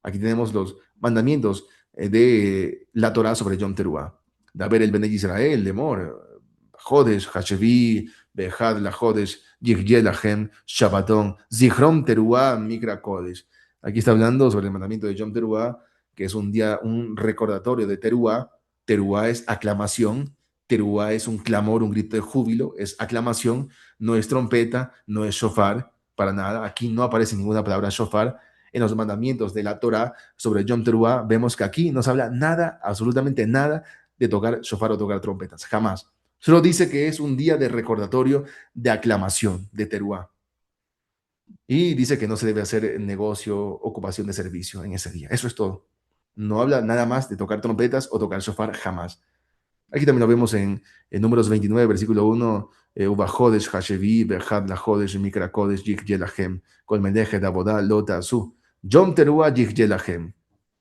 Aquí tenemos los mandamientos de la Torah sobre Yom Teruah. Daber el Benei Israel, Lemor, Jodesh, Hashevi, Behad la Jodesh, Yigyeh Lachem, Shabbaton, Zichron Teruah, Mikra Kodesh. Aquí está hablando sobre el mandamiento de Yom Teruah, que es un día, un recordatorio de Teruah. Teruah es aclamación, Teruah es un clamor, un grito de júbilo, es aclamación, no es trompeta, no es shofar, para nada. Aquí no aparece ninguna palabra shofar. En los mandamientos de la Torah sobre Yom Teruah, vemos que aquí no se habla nada, absolutamente nada, de tocar shofar o tocar trompetas, jamás. Solo dice que es un día de recordatorio, de aclamación, de Teruah. Y dice que no se debe hacer negocio, ocupación de servicio en ese día. Eso es todo. No habla nada más de tocar trompetas o tocar shofar, jamás. Aquí también lo vemos en Números 29, versículo 1, Uba Jodesh, Hashevi, Behad la Jodesh, Mikra Kodesh, Yik Yelahem, Kol Mendeje, Dabodah, Lota, Su, Yom Teruah, Yik Yelahem.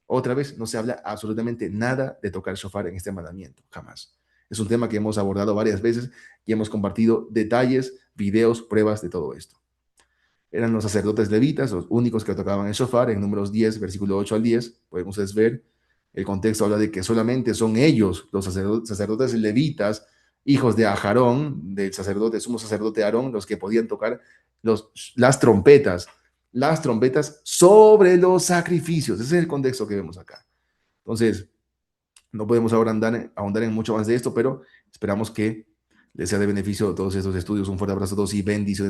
Otra vez, no se habla absolutamente nada de tocar shofar en este mandamiento, jamás. Es un tema que hemos abordado varias veces y hemos compartido detalles, videos, pruebas de todo esto. Eran los sacerdotes levitas, los únicos que tocaban el shofar, en Números 10, versículo 8 al 10, podemos ustedes ver, el contexto habla de que solamente son ellos, los sacerdotes levitas, hijos de Aarón, del sacerdote, sumo sacerdote Aarón, los que podían tocar las trompetas sobre los sacrificios. Ese es el contexto que vemos acá. Entonces, no podemos ahora ahondar en mucho más de esto, pero esperamos que les sea de beneficio todos estos estudios. Un fuerte abrazo a todos y bendiciones.